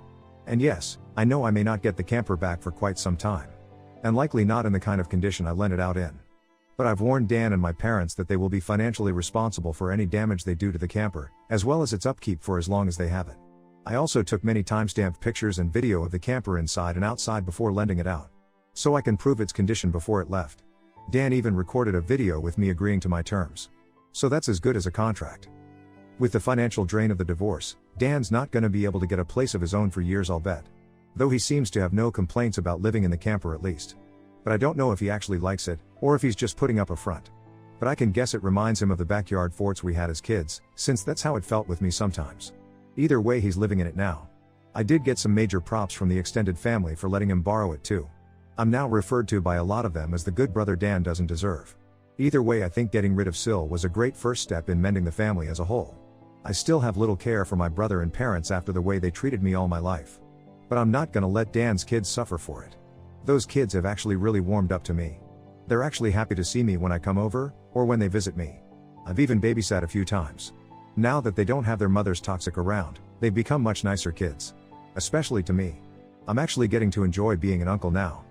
And yes, I know I may not get the camper back for quite some time. And likely not in the kind of condition I lent it out in. But I've warned Dan and my parents that they will be financially responsible for any damage they do to the camper, as well as its upkeep for as long as they have it. I also took many timestamped pictures and video of the camper inside and outside before lending it out. So I can prove its condition before it left. Dan even recorded a video with me agreeing to my terms. So that's as good as a contract. With the financial drain of the divorce, Dan's not gonna be able to get a place of his own for years, I'll bet. Though he seems to have no complaints about living in the camper at least. But I don't know if he actually likes it, or if he's just putting up a front. But I can guess it reminds him of the backyard forts we had as kids, since that's how it felt with me sometimes. Either way, he's living in it now. I did get some major props from the extended family for letting him borrow it too. I'm now referred to by a lot of them as the good brother Dan doesn't deserve. Either way, I think getting rid of Sil was a great first step in mending the family as a whole. I still have little care for my brother and parents after the way they treated me all my life. But I'm not gonna let Dan's kids suffer for it. Those kids have actually really warmed up to me. They're actually happy to see me when I come over, or when they visit me. I've even babysat a few times. Now that they don't have their mother's toxic around, they've become much nicer kids. Especially to me. I'm actually getting to enjoy being an uncle now.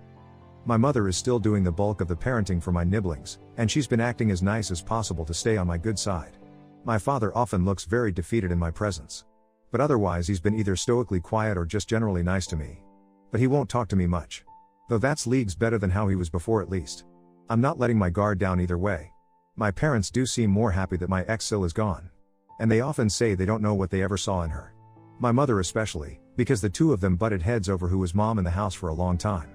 My mother is still doing the bulk of the parenting for my nibblings, and she's been acting as nice as possible to stay on my good side. My father often looks very defeated in my presence. But otherwise he's been either stoically quiet or just generally nice to me. But he won't talk to me much. Though that's leagues better than how he was before at least. I'm not letting my guard down either way. My parents do seem more happy that my ex-Sil is gone. And they often say they don't know what they ever saw in her. My mother especially, because the two of them butted heads over who was mom in the house for a long time.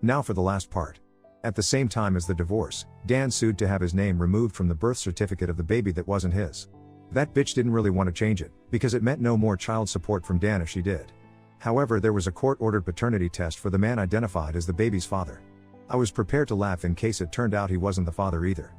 Now for the last part. At the same time as the divorce, Dan sued to have his name removed from the birth certificate of the baby that wasn't his. That bitch didn't really want to change it, because it meant no more child support from Dan if she did. However, there was a court-ordered paternity test for the man identified as the baby's father. I was prepared to laugh in case it turned out he wasn't the father either.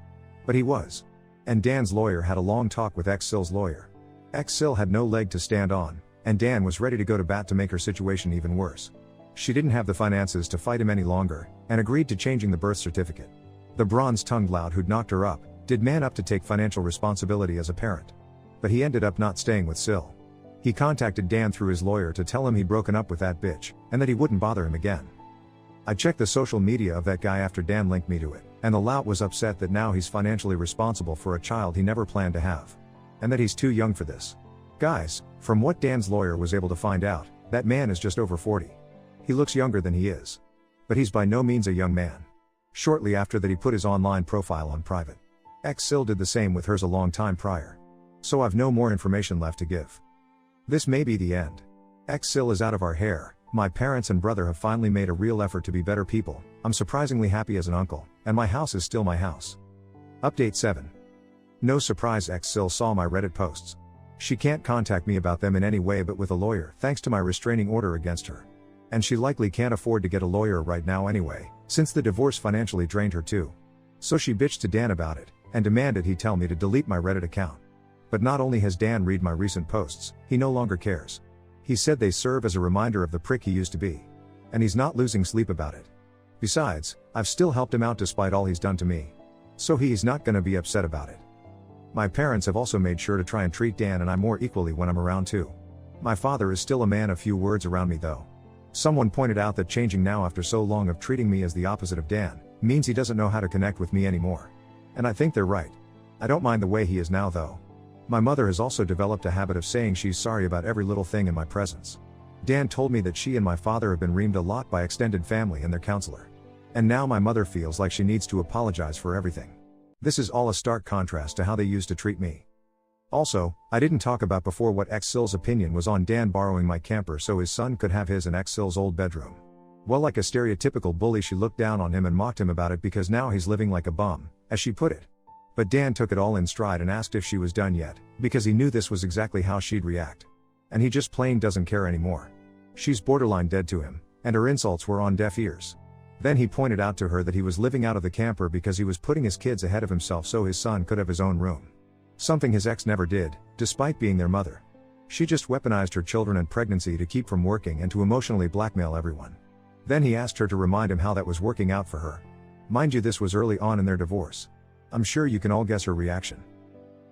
But he was. And Dan's lawyer had a long talk with ex-Sil's lawyer. Ex-Sil had no leg to stand on, and Dan was ready to go to bat to make her situation even worse. She didn't have the finances to fight him any longer, and agreed to changing the birth certificate. The bronze-tongued lout who'd knocked her up, did man up to take financial responsibility as a parent. But he ended up not staying with Sil. He contacted Dan through his lawyer to tell him he'd broken up with that bitch, and that he wouldn't bother him again. I checked the social media of that guy after Dan linked me to it, and the lout was upset that now he's financially responsible for a child he never planned to have. And that he's too young for this. Guys, from what Dan's lawyer was able to find out, that man is just over 40. He looks younger than he is. But he's by no means a young man. Shortly after that he put his online profile on private. Ex-Sil did the same with hers a long time prior. So I've no more information left to give. This may be the end. Ex-Sil is out of our hair, my parents and brother have finally made a real effort to be better people, I'm surprisingly happy as an uncle, and my house is still my house. Update 7. No surprise, ex-Sil saw my Reddit posts. She can't contact me about them in any way but with a lawyer thanks to my restraining order against her. And she likely can't afford to get a lawyer right now anyway, since the divorce financially drained her too. So she bitched to Dan about it, and demanded he tell me to delete my Reddit account. But not only has Dan read my recent posts, he no longer cares. He said they serve as a reminder of the prick he used to be. And he's not losing sleep about it. Besides, I've still helped him out despite all he's done to me. So he's not gonna be upset about it. My parents have also made sure to try and treat Dan and I more equally when I'm around too. My father is still a man of few words around me though. Someone pointed out that changing now after so long of treating me as the opposite of Dan, means he doesn't know how to connect with me anymore. And I think they're right. I don't mind the way he is now though. My mother has also developed a habit of saying she's sorry about every little thing in my presence. Dan told me that she and my father have been reamed a lot by extended family and their counselor. And now my mother feels like she needs to apologize for everything. This is all a stark contrast to how they used to treat me. Also, I didn't talk about before what ex-Sil's opinion was on Dan borrowing my camper so his son could have his and ex-Sil's old bedroom. Well, like a stereotypical bully, she looked down on him and mocked him about it because now he's living like a bum, as she put it. But Dan took it all in stride and asked if she was done yet, because he knew this was exactly how she'd react. And he just plain doesn't care anymore. She's borderline dead to him, and her insults were on deaf ears. Then he pointed out to her that he was living out of the camper because he was putting his kids ahead of himself so his son could have his own room. Something his ex never did, despite being their mother. She just weaponized her children and pregnancy to keep from working and to emotionally blackmail everyone. Then he asked her to remind him how that was working out for her. Mind you, this was early on in their divorce. I'm sure you can all guess her reaction.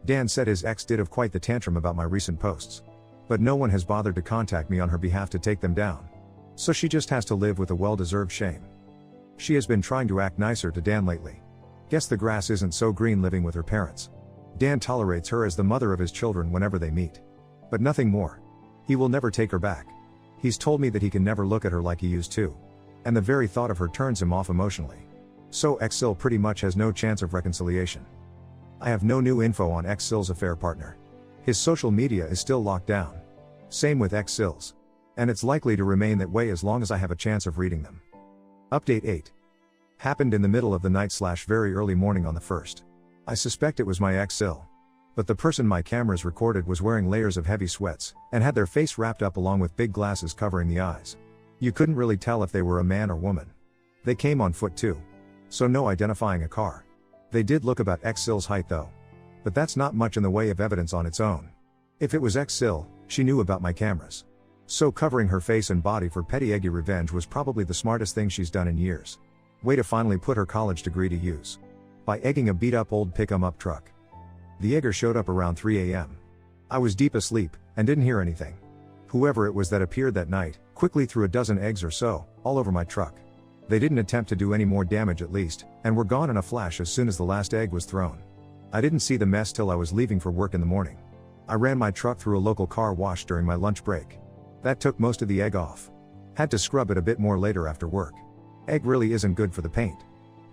Dan said his ex did have quite the tantrum about my recent posts. But no one has bothered to contact me on her behalf to take them down. So she just has to live with a well-deserved shame. She has been trying to act nicer to Dan lately. Guess the grass isn't so green living with her parents. Dan tolerates her as the mother of his children whenever they meet. But nothing more. He will never take her back. He's told me that he can never look at her like he used to. And the very thought of her turns him off emotionally. So ex-Sil pretty much has no chance of reconciliation. I have no new info on ex-Sil's affair partner. His social media is still locked down. Same with ex-Sil's. And it's likely to remain that way as long as I have a chance of reading them. Update 8. Happened in the middle of the night/very early morning on the 1st. I suspect it was my ex-Sil. But the person my cameras recorded was wearing layers of heavy sweats, and had their face wrapped up along with big glasses covering the eyes. You couldn't really tell if they were a man or woman. They came on foot too. So no identifying a car. They did look about ex-Sil's height though. But that's not much in the way of evidence on its own. If it was ex-Sil, she knew about my cameras. So covering her face and body for petty eggy revenge was probably the smartest thing she's done in years. Way to finally put her college degree to use. By egging a beat-up old pick-em-up truck. The egger showed up around 3 a.m. I was deep asleep, and didn't hear anything. Whoever it was that appeared that night, quickly threw a dozen eggs or so, all over my truck. They didn't attempt to do any more damage at least, and were gone in a flash as soon as the last egg was thrown. I didn't see the mess till I was leaving for work in the morning. I ran my truck through a local car wash during my lunch break. That took most of the egg off. Had to scrub it a bit more later after work. Egg really isn't good for the paint.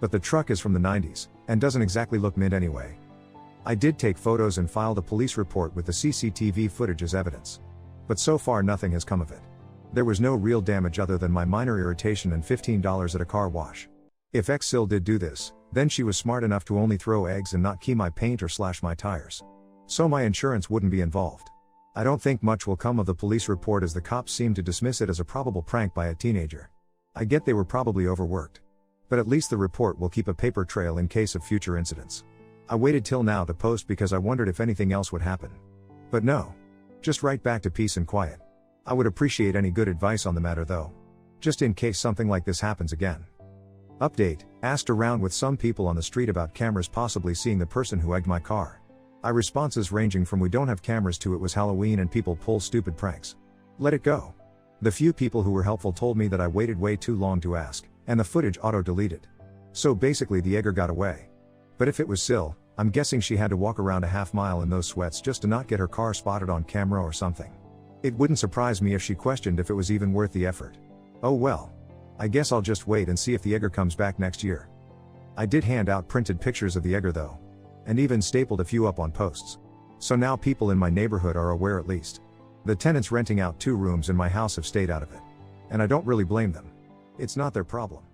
But the truck is from the 90s, and doesn't exactly look mint anyway. I did take photos and filed a police report with the CCTV footage as evidence. But so far nothing has come of it. There was no real damage other than my minor irritation and $15 at a car wash. If ex-Sil did do this, then she was smart enough to only throw eggs and not key my paint or slash my tires. So my insurance wouldn't be involved. I don't think much will come of the police report as the cops seem to dismiss it as a probable prank by a teenager. I get they were probably overworked. But at least the report will keep a paper trail in case of future incidents. I waited till now to post because I wondered if anything else would happen. But no. Just right back to peace and quiet. I would appreciate any good advice on the matter though. Just in case something like this happens again. Update, asked around with some people on the street about cameras possibly seeing the person who egged my car. Responses ranging from we don't have cameras to it was Halloween and people pull stupid pranks. Let it go. The few people who were helpful told me that I waited way too long to ask, and the footage auto-deleted. So basically the egger got away. But if it was Sil, I'm guessing she had to walk around a half-mile in those sweats just to not get her car spotted on camera or something. It wouldn't surprise me if she questioned if it was even worth the effort. Oh well. I guess I'll just wait and see if the egger comes back next year. I did hand out printed pictures of the egger though. And even stapled a few up on posts. So now people in my neighborhood are aware at least. The tenants renting out 2 rooms in my house have stayed out of it. And I don't really blame them. It's not their problem.